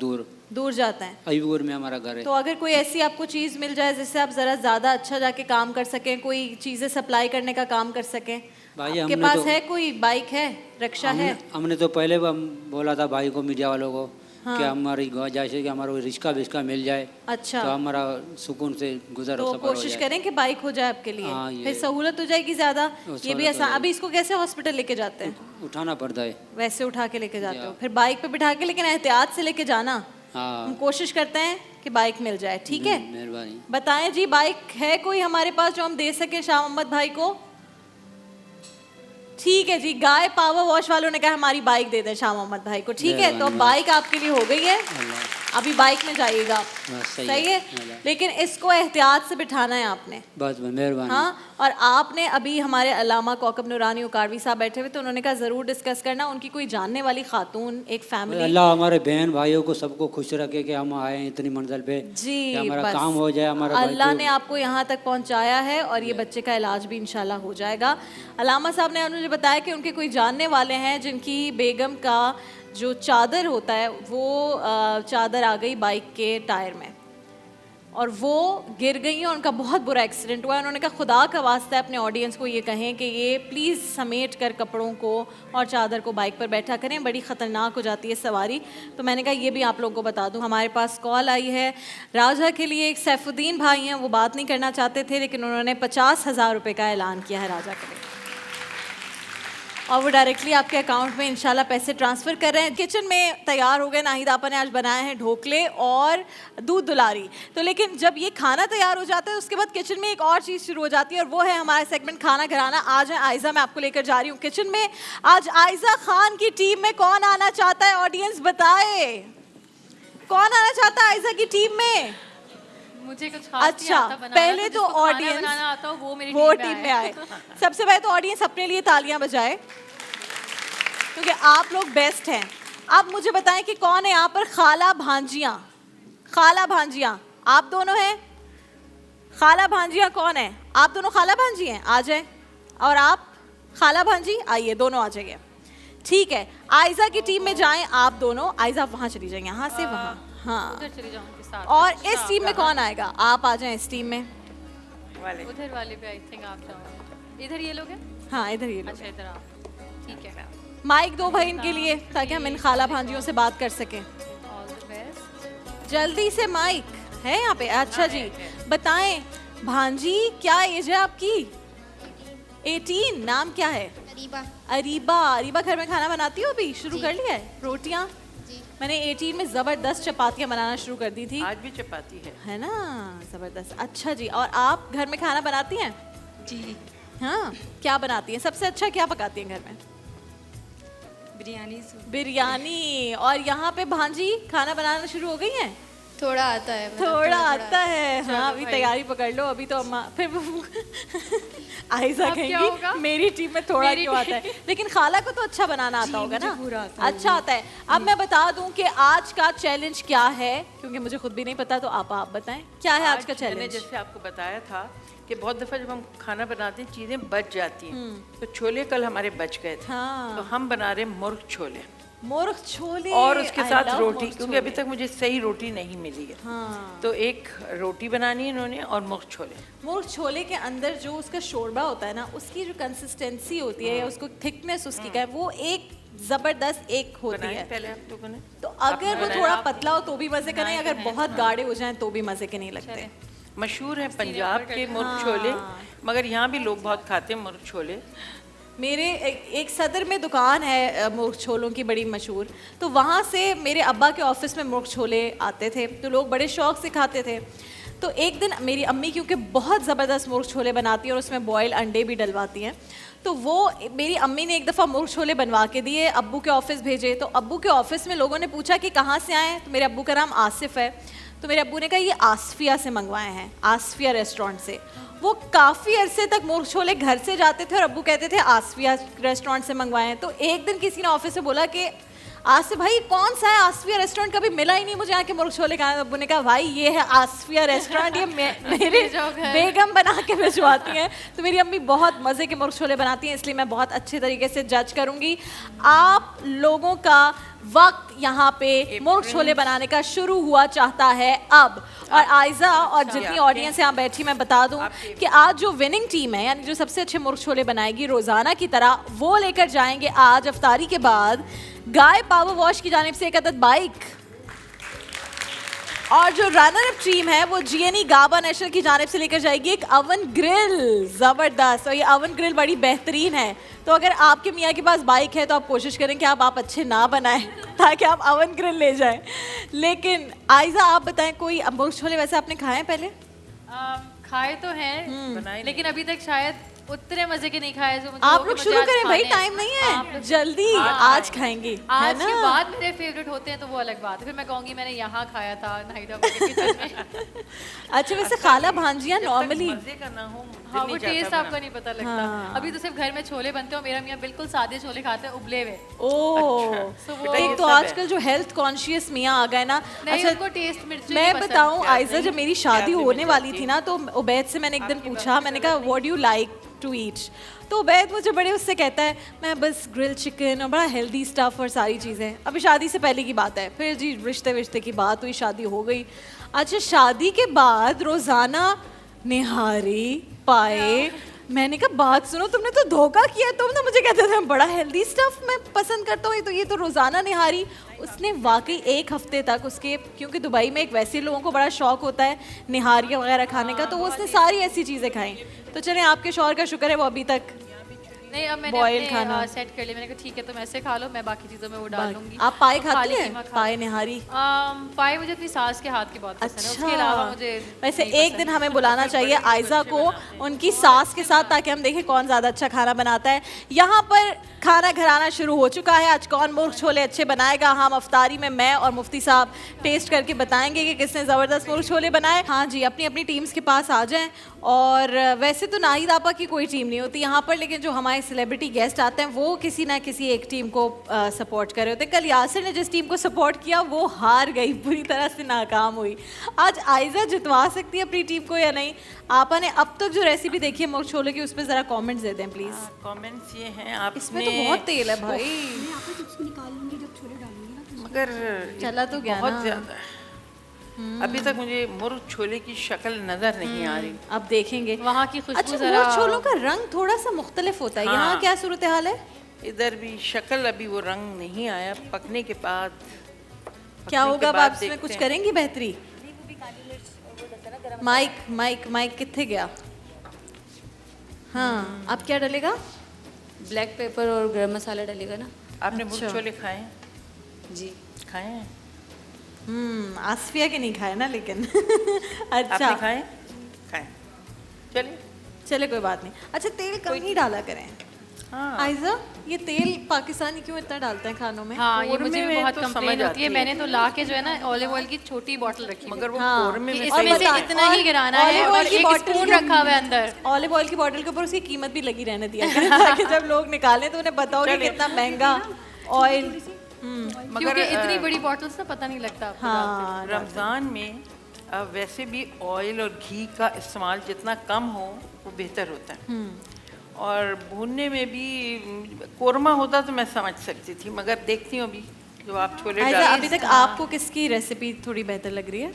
दूर जाते हैं। अयूपुर में हमारा घर है। तो अगर कोई ऐसी आपको चीज़ मिल जाए जिससे आप ज़रा ज़्यादा अच्छा जाके काम कर सकें, कोई चीज़ें सप्लाई करने का काम कर सकें, भाई आपके पास है कोई बाइक है, रिक्शा है? हमने तो पहले बोला था भाई को, मीडिया वालों को, कि हमारी जैसे कि हमारा रिक्शा विस्का मिल जाए, अच्छा, तो हमारा सुकून से गुजर तो कोशिश करें कि बाइक हो जाए आपके लिए। हाँ, फिर सहूलत हो जाएगी ज़्यादा, ये भी आसान। अभी इसको कैसे हॉस्पिटल लेके जाते हैं? उठाना पड़ता है। वैसे उठा के लेके जाते हो, फिर बाइक पे बिठा के, लेकिन एहतियात से लेके जाना। हाँ, हम कोशिश करते हैं कि बाइक मिल जाए, ठीक है? मेहरबानी। बताएं जी, बाइक है कोई हमारे पास जो हम दे सके शाह मोहम्मद भाई को? ठीक है जी, गाय पावर वॉश वालों ने कहा हमारी बाइक दे दें शाह मोहम्मद भाई को, ठीक है? तो बाइक आपके लिए हो गई है, अभी बाइक में जाइएगा, सही है? लेकिन इसको एहतियात से बिठाना है आपने, बस मेहरबानी। हाँ। और आपने अभी हमारे अल्लामा कौकब नूरानी उकारवी साहब बैठे हुए, तो उन्होंने कहा ज़रूर डिस्कस करना, उनकी कोई जानने वाली खातून, एक फैमिली। अल्लाह हमारे बहन भाइयों को सबको खुश रखे कि हम आए हैं इतनी मंजिल पे, जी, हमारा काम हो जाए। हमारा अल्लाह ने आपको यहाँ तक पहुँचाया है और ये बच्चे का इलाज भी इंशाल्लाह हो जाएगा। अल्लामा साहब ने मुझे बताया कि उनके कोई जानने वाले हैं जिनकी बेगम का जो चादर होता है वो चादर आ गई बाइक के टायर में, और वो गिर गई हैं, उनका बहुत बुरा एक्सीडेंट हुआ है। उन्होंने कहा खुदा का वास्ता है अपने ऑडियंस को ये कहें कि ये प्लीज़ समेट कर कपड़ों को और चादर को बाइक पर बैठा करें, बड़ी ख़तरनाक हो जाती है सवारी। तो मैंने कहा ये भी आप लोगों को बता दूं। हमारे पास कॉल आई है राजा के लिए, एक सैफुद्दीन भाई हैं, वो बात नहीं करना चाहते थे लेकिन उन्होंने 50,000 रुपये का ऐलान किया है राजा के लिए, और वो डायरेक्टली आपके अकाउंट में इंशाल्लाह पैसे ट्रांसफ़र कर रहे हैं। किचन में तैयार हो गए, नाहिद आपा ने आज बनाए हैं ढोकले और दूध दुलारी। तो लेकिन जब ये खाना तैयार हो जाता है उसके बाद किचन में एक और चीज़ शुरू हो जाती है, और वो है हमारा सेगमेंट खाना घराना। आज है आयज़ा, मैं आपको लेकर जा रही हूँ किचन में। आज आयज़ा खान की टीम में कौन आना चाहता है? ऑडियंस बताए कौन आना चाहता है आयज़ा की टीम में? मुझे कुछ खास अच्छा, नहीं आता बनाना, पहले तो ऑडियंस बनाना आता हो वो मेरी टीम में आए। सबसे पहले तो ऑडियंस अपने लिए तालियां बजाए क्योंकि आप लोग बेस्ट हैं। अब मुझे बताएं कि कौन है यहाँ पर खाला भांजियाँ? खाला भांजियाँ आप दोनों हैं? खाला भांजियाँ कौन है? आप दोनों खाला भांजी हैं, आ जाए। और आप खाला भांजी, आइए दोनों आ जाइए। ठीक है, आयज़ा की टीम में जाएं आप दोनों। आयज़ा वहाँ चली जाएंगे, यहाँ से वहाँ, हाँ उधर चली जाऊँ उनके साथ। और इस टीम में कौन आएगा? आप आ जाएं इस टीम में। उधर वाले पे आई थिंक आप जाओ। इधर ये लोग हैं? हाँ इधर ये लोग। अच्छा इधर आप, ठीक है। माइक दो भाई इनके लिए ताकि हम इन खाला भांजियों से बात कर सकें। All the best. जल्दी से माइक है यहाँ पे। अच्छा जी, बताएं भांजी क्या एज है आपकी? 18। नाम क्या है? अरीबा। अरीबा। अरीबा घर में खाना बनाती हो? अभी शुरू कर लिया है? रोटियाँ? मैंने 18 में ज़बरदस्त चपातियाँ बनाना शुरू कर दी थी। आज भी चपाती है ना? ज़बरदस्त। अच्छा जी, और आप घर में खाना बनाती हैं? जी हाँ, क्या बनाती हैं? सबसे अच्छा क्या पकाती हैं घर में? बिरयानी। बिरयानी। और यहाँ पे भांजी खाना बनाना शुरू हो गई हैं? थोड़ा आता है, थोड़ा आता है। हाँ अभी तैयारी पकड़ लो, अभी तो अम्मा फिर आयज़ा कहेंगी मेरी टीम में थोड़ा क्यों आता है, लेकिन खाला को तो अच्छा बनाना आता होगा ना? अच्छा आता है। अब मैं बता दूं कि आज का चैलेंज क्या है, क्योंकि मुझे खुद भी नहीं पता, तो आप बताएं क्या है आज का चैलेंज? जैसे आपको बताया था कि बहुत दफ़ा जब हम खाना बनाते हैं चीज़ें बच जाती हैं, तो छोले कल हमारे बच गए थे। तो हम बना रहे मुर्ग छोले। मुर्ग छोले और उसके साथ रोटी, क्योंकि अभी तक मुझे सही रोटी नहीं मिली है। तो एक रोटी बनानी है इन्होंने और मुर्ग छोले। मुर्ग छोले के अंदर जो उसका शोरबा होता है ना, उसकी जो कंसिस्टेंसी होती है, उसको थिकनेस उसकी का है, वो एक जबरदस्त एक होती है। पहले आप लोगों ने तो अगर वो थोड़ा पतला हो तो भी मजे का नहीं, अगर बहुत गाढ़े हो जाएं तो भी मजे के नहीं लगते। मशहूर है पंजाब के मुर्ग छोले, मगर यहाँ भी लोग बहुत खाते हैं मुर्ग छोले। मेरे एक सदर में दुकान है मुर्ग छोलों की बड़ी मशहूर, तो वहाँ से मेरे अब्बा के ऑफिस में मुर्ग छोले आते थे, तो लोग बड़े शौक़ से खाते थे। तो एक दिन मेरी अम्मी क्योंकि बहुत ज़बरदस्त मुर्ग छोले बनाती हैं और उसमें बॉयल अंडे भी डलवाती हैं, तो वो मेरी अम्मी ने एक दफ़ा मुर्ग छोले बनवा के दिए, अब्बू के ऑफिस भेजे। तो अब्बू के ऑफिस में लोगों ने पूछा कि कहाँ से आए, तो मेरे अब्बू का नाम आसिफ है, तो मेरे अब्बू ने कहा ये आसफिया से मंगवाए हैं, आसफिया रेस्टोरेंट से। वो काफ़ी अरसे तक मुर्ग छोले घर से जाते थे और अब्बू कहते थे आसफिया रेस्टोरेंट से मंगवाए हैं। तो एक दिन किसी ने ऑफिस से बोला कि आसिफ भाई कौन सा है आसफिया रेस्टोरेंट, कभी मिला ही नहीं मुझे यहाँ के मुर्ग छोले खाने। अब्बू ने कहा भाई ये है आसफिया रेस्टोरेंट, ये मेरे बेगम बना के भिजवाती हैं। तो मेरी अम्मी बहुत मज़े के मुर्ग छोले बनाती हैं, इसलिए मैं बहुत अच्छे तरीके से जज करूँगी। आप लोगों का वक्त यहाँ पे मुर्ग छोले बनाने का शुरू हुआ चाहता है अब। और आयज़ा और जितनी ऑडियंस यहाँ बैठी, मैं बता दूँ कि आज जो विनिंग टीम है, यानी जो सबसे अच्छे मुर्ग छोले बनाएगी रोज़ाना की तरह, वो लेकर जाएंगे आज अफ्तारी के बाद गाय पावर वॉश की जानिब से एक अदद बाइक। और जो रनर अप टीम है वो जीएनई गाबा नेशनल की जानिब से लेकर जाएगी एक अवन ग्रिल। ज़बरदस्त। और ये अवन ग्रिल बड़ी बेहतरीन है, तो अगर आपके मियाँ के पास बाइक है तो आप कोशिश करें कि आप अच्छे ना बनाएं ताकि आप अवन ग्रिल ले जाएं। लेकिन आयज़ा आप बताएं, कोई मुर्ग छोले वैसे आपने खाए हैं पहले? खाए तो हैं, लेकिन अभी तक शायद उतने मजे के नहीं खाए जो आप लोग शुरू करें भाई, टाइम नहीं है, जल्दी आज खाएंगे। आज के बाद मेरे फेवरेट होते हैं तो वो अलग बात है, फिर मैं कहूँगी मैंने यहाँ खाया था नाहिदा के किचन में। अच्छा वैसे खाला भांजियाँ नॉर्मली हाँ वो टेस्ट आपको नहीं पता लगता। अभी तो सिर्फ घर में छोले बनते हो, मेरा मियाँ बिल्कुल सादे छोले खाते हैं उबले हुए। ओह एक तो आजकल जो हेल्थ कॉन्शियस मियाँ आ गए ना। अच्छा उनको टेस्ट मिर्च मैं बताऊँ आयज़ा, जब मेरी शादी होने वाली थी ना, तो उबैद से मैंने एक दिन पूछा, मैंने कहा what do you like to eat, तो उबैद मुझे बड़े उससे कहता है मैं बस ग्रिल चिकन और बड़ा हेल्दी स्टफ़ और सारी चीज़ें। अभी शादी से पहले की बात है, फिर जी रिश्ते की बात हुई, शादी हो गई। अच्छा, शादी के बाद रोजाना निहारी पाए, मैंने कहा बात सुनो, तुमने तो धोखा किया। तुम ना मुझे कहते थे बड़ा हेल्दी स्टफ मैं पसंद करता हूँ, तो ये तो रोजाना निहारी। उसने वाकई 1 हफ्ते तक उसके, क्योंकि दुबई में एक वैसे लोगों को बड़ा शौक होता है निहारियाँ वगैरह खाने का, तो वो उसने सारी ऐसी चीज़ें खाई। तो चलें, आपके शौहर का शुक्र है वो अभी तक नहीं, अब मैंने बॉयल खाना सेट कर लिया। मैंने कहा ठीक है तुम ऐसे खा लो, मैं बाकी चीज़ों में वो डाल लूंगी। आप पाए खाती हैं? पाए निहारी? पाए मुझे अपनी सास के हाथ की बहुत पसंद है, उसके अलावा मुझे वैसे एक दिन हमें बुलाना चाहिए आयजा को उनकी सास के साथ, ताकि हम देखें कौन ज़्यादा अच्छा खाना बनाता है। यहाँ पर खाना घराना शुरू हो चुका है। आज कौन मुर्ग छोले अच्छे बनाएगा, हम अफ्तारी में मैं और मुफ्ती साहब टेस्ट करके बताएंगे कि किसने ज़बरदस्त मुर्ग छोले बनाए। हाँ जी, अपनी अपनी टीम्स के पास आ जाएं। और वैसे तो नाहिद आपा की कोई टीम नहीं होती यहाँ पर, लेकिन जो हमारे सेलिब्रिटी गेस्ट आते हैं वो किसी ना किसी एक टीम को सपोर्ट कर रहे होते हैं। कल यासिर ने जिस टीम को सपोर्ट किया वो हार गई, पूरी तरह से नाकाम हुई। आज आयजा जितवा सकती है अपनी टीम को या नहीं? आपा ने अब तक जो रेसिपी देखी है मुर्ग छोले की, उस पर ज़रा कमेंट्स दे दें प्लीज़। कमेंट्स ये हैं, आप इसमें तो बहुत तेल है भाई, मगर चला तो गया बहुत ना। ज़्यादा। अभी तक मुझे मुर्ग छोले की शक्ल नजर नहीं आ रही। अब देखेंगे वहाँ की खुशबू। अच्छा, मुर्ग छोलों का रंग थोड़ा सा मुख्तलिफ होता है। यहाँ क्या सूरत हाल है? इधर भी शक्ल अभी वो रंग नहीं आया। पकने के बाद क्या होगा? अब आप इसमें कुछ करेंगी बेहतरी? माइक माइक माइक कितने गया? हाँ, अब क्या डलेगा? ब्लैक पेपर और गरम मसाला डलेगा ना। आपने मुर्ग छोले खाए? जी खाए हैं। आसफिया के नहीं खाए ना, लेकिन अच्छा आपने खाए? खाए। चलिए चले, कोई बात नहीं। अच्छा, तेल कम ही डाला करें। हाँ। आयजा, ये तेल पाकिस्तानी क्यों इतना डालते हैं खानों में? हाँ, ये मुझे भी बहुत तो कंप्लेन होती है। मैंने तो ला के जो है ना ऑलिव ऑयल की छोटी बोतल रखी, मगर वो हाँ, कौरमे में इसमें से इतना ही गिराना है और एक स्पून रखा हुआ है अंदर। ऑलिव ऑयल की बोतल के ऊपर उसकी कीमत भी लगी रहने दिया करें, ताकि जब लोग निकालें तो उन्हें पता हो कि कितना महंगा ऑयल। क्योंकि इतनी बड़ी बॉटल्स ना पता नहीं लगता। हाँ, रमज़ान में वैसे भी ऑयल और घी का इस्तेमाल जितना कम हो वो बेहतर होता है। और भूनने में भी कोरमा होता तो मैं समझ सकती थी, मगर देखती हूँ अभी जो आप छोले अभी तक आपको किसकी रेसिपी थोड़ी बेहतर लग रही है?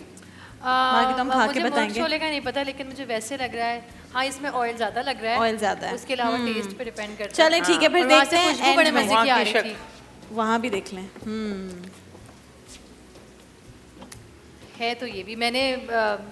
बाकी तो हम खा के बताएंगे। छोले का नहीं पता, लेकिन मुझे वैसे लग रहा है हाँ इसमें ऑयल ज़्यादा लग रहा है। ऑयल ज़्यादा है, उसके अलावा टेस्ट पे डिपेंड करता है। चलें ठीक है, फिर देखते हैं। खुशबू बड़े मजे की आ रही थी, वहाँ भी देख लें। है तो ये भी मैंने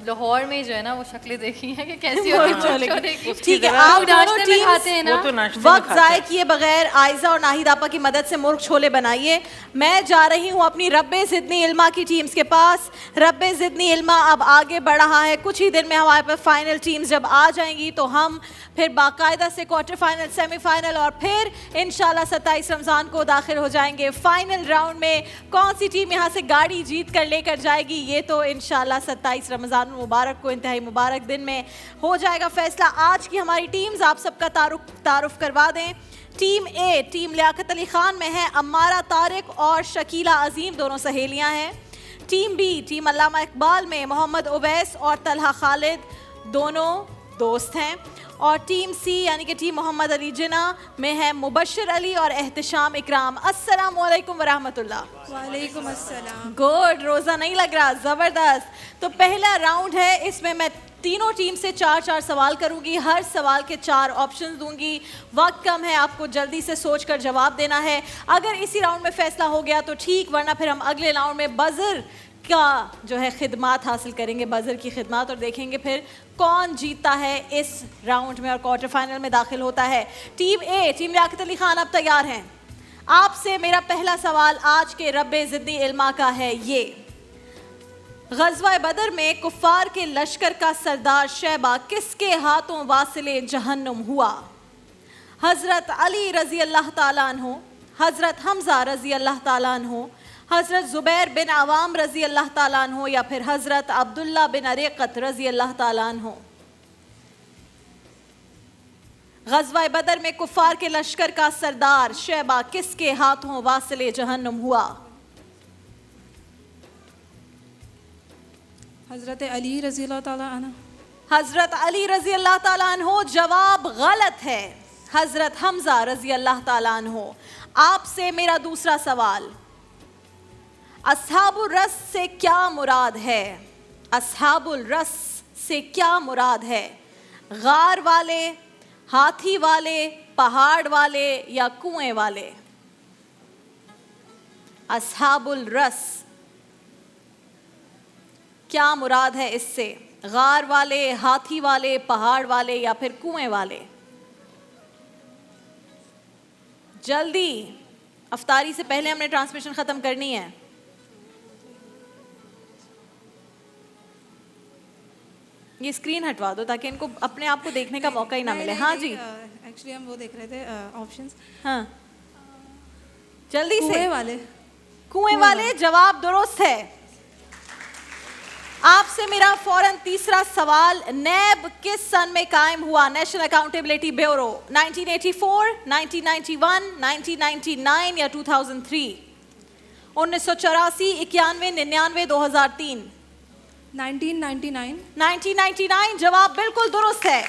लाहौर में जो है ना वो शक्लें देखी हैं कि कैसी होती है छोले की। ठीक है, आप दोनों टीम्स खाते हैं ना, वक्त ज़ाय किए बगैर आयजा और नाहिद आपा की मदद से मुर्ग छोले बनाइए। मैं जा रही हूँ अपनी रब्बे ज़िदनी इल्मा की टीम्स के पास। रब्बे ज़िदनी इल्मा अब आगे बढ़ रहा है। कुछ ही दिन में हमारे पास फाइनल टीम्स जब आ जाएंगी तो हम फिर बाकायदा से क्वार्टर फाइनल, सेमीफाइनल और फिर इंशाल्लाह 27 रमज़ान को दाखिल हो जाएंगे फाइनल राउंड में। कौन सी टीम यहाँ से गाड़ी जीत कर लेकर जाएगी ये तो इंशाल्लाह 27 रमज़ान मुबारक को, इंतहाई मुबारक दिन में हो जाएगा फैसला। आज की हमारी टीम्स आप सबका तारुफ करवा दें। टीम ए, टीम लियाकत अली खान में है अम्मारा तारिक और शकीला अजीम, दोनों सहेलियां हैं। टीम बी, टीम अल्लामा इकबाल में मोहम्मद उवैस और तलहा खालिद, दोनों दोस्त हैं। और टीम सी यानी कि टीम मोहम्मद अली जिना में है मुबश्शिर अली और एहतशाम इकराम। अस्सलामु अलैकुम वरहमतुल्लाह। वालेकुम अस्सलाम। गुड, रोज़ा नहीं लग रहा, ज़बरदस्त। तो पहला राउंड है, इसमें मैं तीनों टीम से 4-4 सवाल करूंगी, हर सवाल के 4 ऑप्शन दूंगी। वक्त कम है, आपको जल्दी से सोचकर जवाब देना है। अगर इसी राउंड में फैसला हो गया तो ठीक, वरना फिर हम अगले राउंड में बज़र का जो है खिदमात हासिल करेंगे, बज़र की खिदमात, और देखेंगे फिर कौन जीतता है इस राउंड में और क्वार्टर फाइनल में दाखिल होता है। टीम ए, टीम लियाकत अली खान, अब तैयार हैं? आपसे मेरा पहला सवाल आज के रब्बे ज़िदनी इल्मा का है ये। ग़ज़वा बदर में कुफ़ार के लश्कर का सरदार शैबा किसके हाथों वासिले जहन्नुम हुआ? हज़रत अली रज़ी अल्लाह ताला अन्हु, हज़रत हमज़ा रज़ी अल्लाह ताला अन्हु, हज़रत ज़ुबैर बिन अवाम रज़ी अल्लाह ताला अन्हु या फिर हज़रत अब्दुल्ला बिन अरीक़त रज़ी अल्लाह ताला अन्हु? ग़ज़वा बदर में कुफ़ार के लश्कर का सरदार शैबा किसके हाथों वासिले जहन्नुम हुआ? हज़रत अली रज़ी अल्लाह ताला अन्हु। हज़रत अली रज़ी अल्लाह ताला अन्हु जवाब गलत है, हज़रत हमज़ा रज़ी अल्लाह ताला अन्हु। आपसे मेरा दूसरा सवाल, अस्हाबुर रस से क्या मुराद है? अस्हाबुल रस से क्या मुराद है? गार वाले, हाथी वाले, पहाड़ वाले या कुएं वाले? अस्हाबुल रस, क्या मुराद है इससे? गार वाले, हाथी वाले, पहाड़ वाले या फिर कुएं वाले? जल्दी, अफ्तारी से पहले हमने ट्रांसमिशन खत्म करनी है। ये स्क्रीन हटवा दो ताकि इनको अपने आप को देखने का मौका ही ना मिले। हाँ जी, एक्चुअली हम वो देख रहे थे ऑप्शंस। हाँ जल्दी से। कुएं वाले जवाब दुरुस्त है। आपसे मेरा फौरन तीसरा सवाल, नैब किस सन में कायम हुआ? नेशनल अकाउंटेबिलिटी ब्यूरो 1984, 1991, 1999 या 2003? 1984, 91, 99, 2003? 1999 जवाब बिल्कुल दुरुस्त है।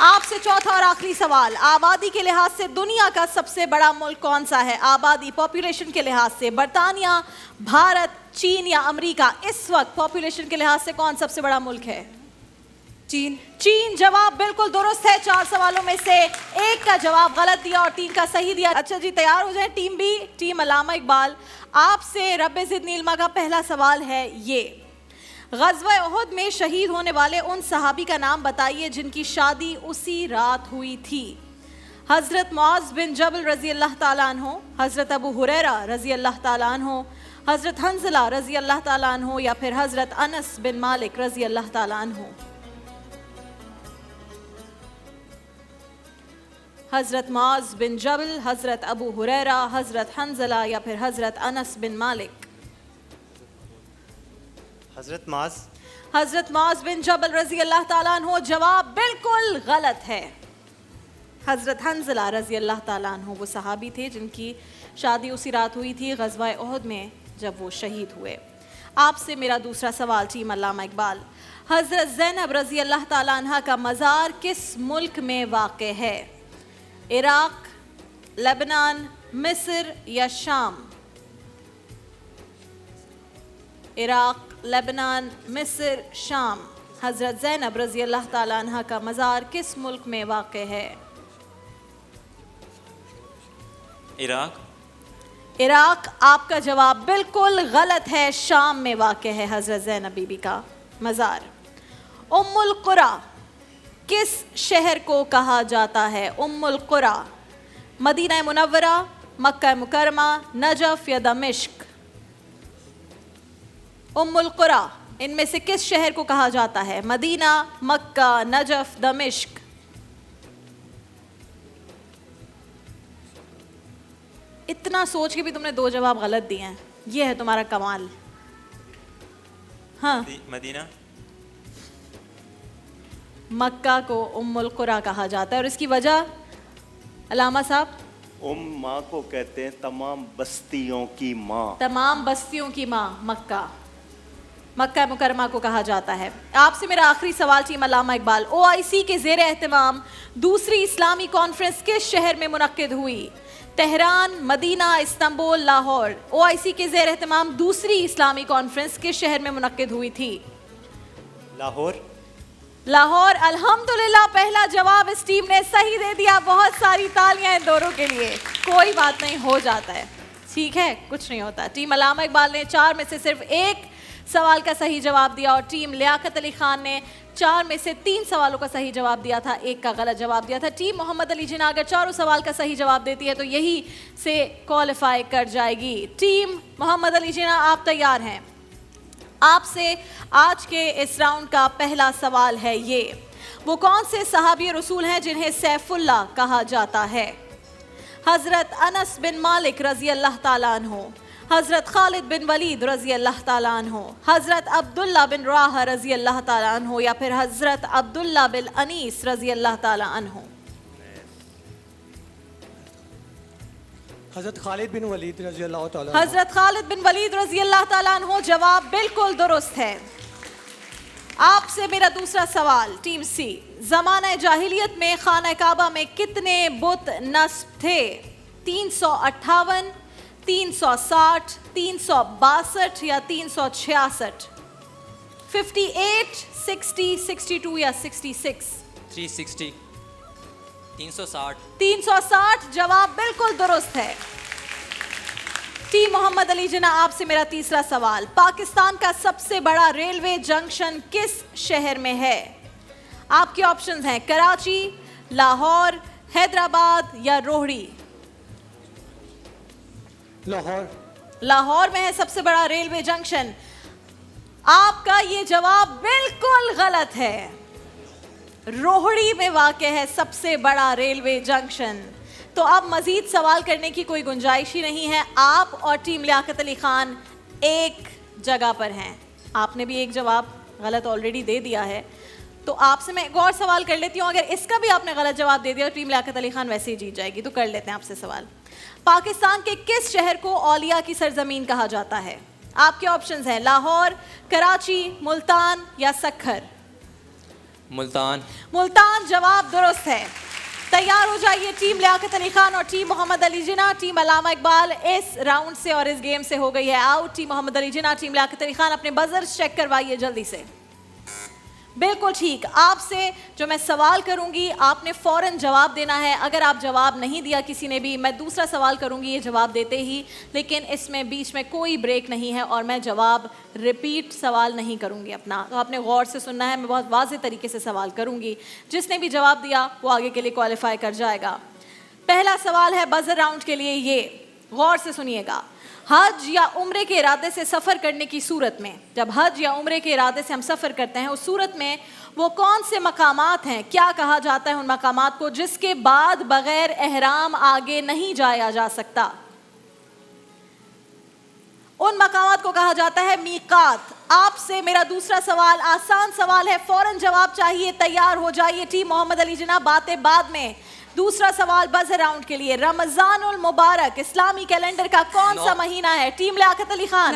आपसे चौथा और आखिरी सवाल, आबादी के लिहाज से दुनिया का सबसे बड़ा मुल्क कौन सा है? आबादी, पॉपुलेशन के लिहाज से बर्तानिया, भारत, चीन या अमेरिका? इस वक्त पॉपुलेशन के लिहाज से कौन सबसे बड़ा मुल्क है? चीन जवाब बिल्कुल दुरुस्त है। 4 सवालों में से 1 का जवाब गलत दिया और 3 का सही दिया। अच्छा जी, तैयार हो जाए टीम बी, टीम अल्लामा इकबाल। आपसे रब्बे ज़िदनी इल्मा का पहला सवाल है ये, ग़ज़वा उहद में शहीद होने वाले उन सहाबी का नाम बताइए जिनकी शादी उसी रात हुई थी। हज़रत मुआज़ बिन जबल रज़ी अल्लाह ताला अन्हु, हज़रत अबू हुरैरा रज़ी अल्लाह ताला अन्हु, हज़रत हंज़ला रज़ी अल्लाह ताला अन्हु या फिर हज़रत अनस बिन मालिक रज़ी अल्लाह ताला अन्हु? हज़रत मुआज़ बिन जबल, हज़रत अबू हुरैरा, हज़रत हंज़ला या फिर हज़रत अनस बिन मालिक? हज़रत मुआज़। हज़रत मुआज़ बिन जबल रज़ी अल्लाह ताला अन्हु जवाब बिल्कुल गलत है। हज़रत हंज़ला रज़ी अल्लाह ताला अन्हु वो सहाबी थे जिनकी शादी उसी रात हुई थी ग़ज़वा उहद में जब वो शहीद हुए। आपसे मेरा दूसरा सवाल टीम अल्लामा इकबाल, हज़रत ज़ैनब रज़ी अल्लाह ताला अन्हा का मज़ार किस मुल्क में वाक़ है? इराक़, लेबनान, मिस्र या शाम? इराक़, लेबनान, मिस्र, शाम? हज़रत ज़ैनब रज़ी अल्लाह ताला अन्हा का मज़ार किस मुल्क में वाक़ है? इराक़। इराक़ आपका जवाब बिल्कुल गलत है, शाम में वाक़ है हज़रत ज़ैनब बीबी का मज़ार। उम्मुल कुरा किस शहर को कहा जाता है? उम्मुल कुरा, मदीना मुनव्वरा, मक्का मुकरमा, नजफ़ या दमिश्क? उम्मुल कुरा इनमें से किस शहर को कहा जाता है? मदीना, मक्का, नजफ़, दमिश्क? इतना सोच के भी तुमने 2 जवाब गलत दिए हैं, ये है तुम्हारा कमाल। हाँ, मदीना। मक्का को उम्मुल कुरा कहा जाता है और इसकी वजह अलामा साहब? माँ को कहते हैं तमाम बस्तियों की माँ। तमाम बस्तियों की माँ मक्का, मक्का मुकरमा को कहा जाता है। आपसे मेरा आखिरी सवाल टीम अल्लामा इकबाल, OIC के ज़ेर एहतमाम दूसरी इस्लामी कॉन्फ्रेंस किस शहर में मुनक्किद हुई? Tehran, Medina, Istanbul, Lahore? OIC के ज़ेर एहतमाम दूसरी इस्लामी कॉन्फ्रेंस किस शहर में मुनक्किद हुई थी? लाहौर। लाहौर अल्हम्दुलिल्लाह पहला जवाब इस टीम ने सही दे दिया। बहुत सारी तालियां इन दोनों के लिए। कोई बात नहीं, हो जाता है, ठीक है, कुछ नहीं होता। टीम अल्लामा इकबाल ने 4 में से सिर्फ 1 सवाल का सही जवाब दिया और टीम लियाकत अली खान ने 4 में से 3 सवालों का सही जवाब दिया था, 1 का गलत जवाब दिया था। टीम मोहम्मद अली जिन्ना अगर 4 सवाल का सही जवाब देती है तो यही से क्वालिफाई कर जाएगी। टीम मोहम्मद अली जिन्ना आप तैयार हैं? आपसे आज के इस राउंड का पहला सवाल है ये, वो कौन से सहाबी रसूल हैं जिन्हें सैफुल्लाह कहा जाता है? हज़रत अनस बिन मालिक रज़ी अल्लाह ताला अन्हु, हज़रत खालिद बिन वलीद रज़ी अल्लाह ताला अन्हु, हज़रत अब्दुल्ला बिन राह रज़ी अल्लाह ताला अन्हु या फिर हज़रत अब्दुल्ला बिन अनीस रज़ी अल्लाह ताला अन्हु? हज़रत खालिद बिन वलीद रज़ी अल्लाह ताला। हज़रत खालिद बिन वलीद रज़ी अल्लाह ताला अन्हु जवाब बिल्कुल दुरुस्त है। आपसे मेरा दूसरा सवाल टीम सी, ज़माना जाहिलियत में खाना काबा में कितने बुत नस्ब थे? 358, 360, 362 या 366? 58, 60, 62 या 66? 360, 360। 360 जवाब बिल्कुल दुरुस्त है। टीम मोहम्मद अली जिन्ना, आपसे मेरा तीसरा सवाल। पाकिस्तान का सबसे बड़ा रेलवे जंक्शन किस शहर में है? आपके ऑप्शंस हैं कराची, लाहौर, हैदराबाद या रोहड़ी। लाहौर। लाहौर में है सबसे बड़ा रेलवे जंक्शन। आपका ये जवाब बिल्कुल गलत है। रोहड़ी में वाक़ है सबसे बड़ा रेलवे जंक्शन। तो अब मजीद सवाल करने की कोई गुंजाइश ही नहीं है। आप और टीम लियाकत अली खान एक जगह पर हैं। आपने भी एक जवाब गलत ऑलरेडी दे दिया है, तो आपसे मैं एक और सवाल कर लेती हूँ। अगर इसका भी आपने गलत जवाब दे दिया तो टीम लियाकत अली खान वैसे ही जीत जाएगी। तो कर लेते हैं आपसे सवाल। पाकिस्तान के किस शहर को औलिया की सरजमीन कहा जाता है? आपके ऑप्शंस हैं लाहौर, कराची, मुल्तान या सक्खर। मुल्तान। मुल्तान जवाब दुरुस्त है। तैयार हो जाइए टीम लियाकत अली खान और टीम मोहम्मद अली जिन्ना। टीम अलामा इकबाल इस राउंड से और इस गेम से हो गई है out. Team Mohammad Ali Jinnah, team Liaquat Ali Khan अपने बजर चेक करवाइए जल्दी से। बिल्कुल ठीक। आपसे जो मैं सवाल करूंगी आपने फौरन जवाब देना है। अगर आप जवाब नहीं दिया किसी ने भी, मैं दूसरा सवाल करूंगी ये जवाब देते ही, लेकिन इसमें बीच में कोई ब्रेक नहीं है और मैं जवाब रिपीट सवाल नहीं करूंगी अपना। तो आपने गौर से सुनना है। मैं बहुत वाज़ेह तरीके से सवाल करूंगी। जिसने भी जवाब दिया वो आगे के लिए क्वालिफाई कर जाएगा। पहला सवाल है बजर राउंड के लिए, ये गौर से सुनिएगा। हज या उम्रे के इरादे से सफ़र करने की सूरत में, जब हज या उम्रे के इरादे से हम सफ़र करते हैं उस सूरत में वो कौन से मकामात हैं, क्या कहा जाता है उन मकामात को जिसके बाद बग़ैर एहराम आगे नहीं जाया जा सकता? उन मकामात को कहा जाता है मीकात। आपसे मेरा दूसरा सवाल आसान सवाल है, फौरन जवाब चाहिए। तैयार हो जाइए टीम मोहम्मद अली जिन्ना, बातें बाद में। दूसरा सवाल बजर राउंड के लिए। रमजानुल मुबारक इस्लामी कैलेंडर का कौन सा महीना है? टीम लियाकत अली खान।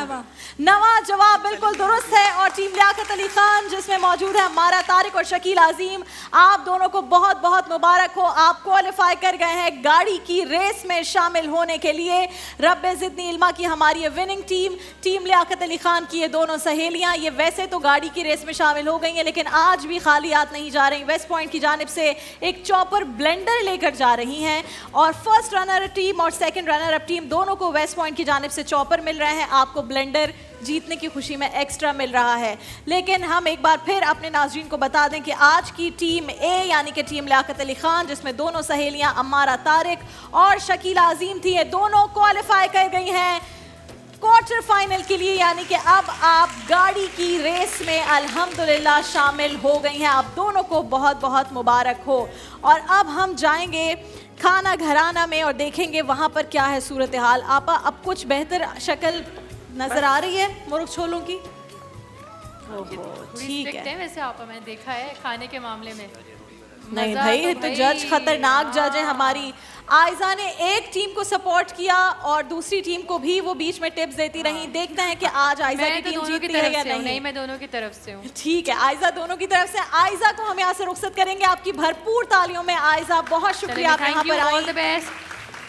नवा जवाब बिल्कुल दुरुस्त है। और टीम लियाकत अली खान जिसमें मौजूद है हमारा तारिक और शकील आजीम, आप दोनों को बहुत बहुत मुबारक हो। आप क्वालिफाई कर गए हैं गाड़ी की रेस में शामिल होने के लिए। रब्बे ज़िदनी इल्मा की हमारी ये winning team, team Liaquat Ali Khan की ये दोनों सहेलियां, ये वैसे तो गाड़ी की रेस में शामिल हो गई हैं लेकिन आज भी खाली हाथ नहीं जा रही। वेस्ट पॉइंट की जानिब से एक चॉपर ब्लेंडर लेकर जा रही हैं और फर्स्ट रनर टीम और सेकंड रनर अप टीम दोनों को वेस्ट पॉइंट की जानिब से चॉपर मिल रहे हैं। आपको ब्लेंडर जीतने की खुशी में एक्स्ट्रा मिल रहा है। लेकिन हम एक बार फिर अपने नाज़रीन को बता दें कि आज की टीम ए यानी कि टीम लियाकत अली खान जिसमें दोनों सहेलियां अम्मारा तारिक और शकीला अजीम थी, ये दोनों क्वालिफाई कर गई हैं क्वार्टर फाइनल के लिए। यानी कि अब आप गाड़ी की रेस में अल्हम्दुलिल्लाह शामिल हो गई हैं। आप दोनों को बहुत बहुत मुबारक हो। और अब हम जाएंगे खाना घराना में और देखेंगे वहाँ पर क्या है सूरत हाल। आपा अब कुछ बेहतर शक्ल नजर आ रही है मुर्ग छोलों की? ठीक है। वैसे आपा मैंने देखा है खाने के मामले में। नहीं भाई, तो जज खतरनाक जज है हमारी। आयजा ने एक टीम को सपोर्ट किया और दूसरी टीम को भी वो बीच में टिप्स देती रही। देखते हैं कि आज आयजा की टीम जीतती है या नहीं। मैं दोनों की तरफ से हूँ। ठीक है, आयजा दोनों की तरफ से। आयजा को हम यहाँ से रुखसत करेंगे आपकी भरपूर तालियों में। आयजा बहुत शुक्रिया आप यहाँ पर आई। All the best,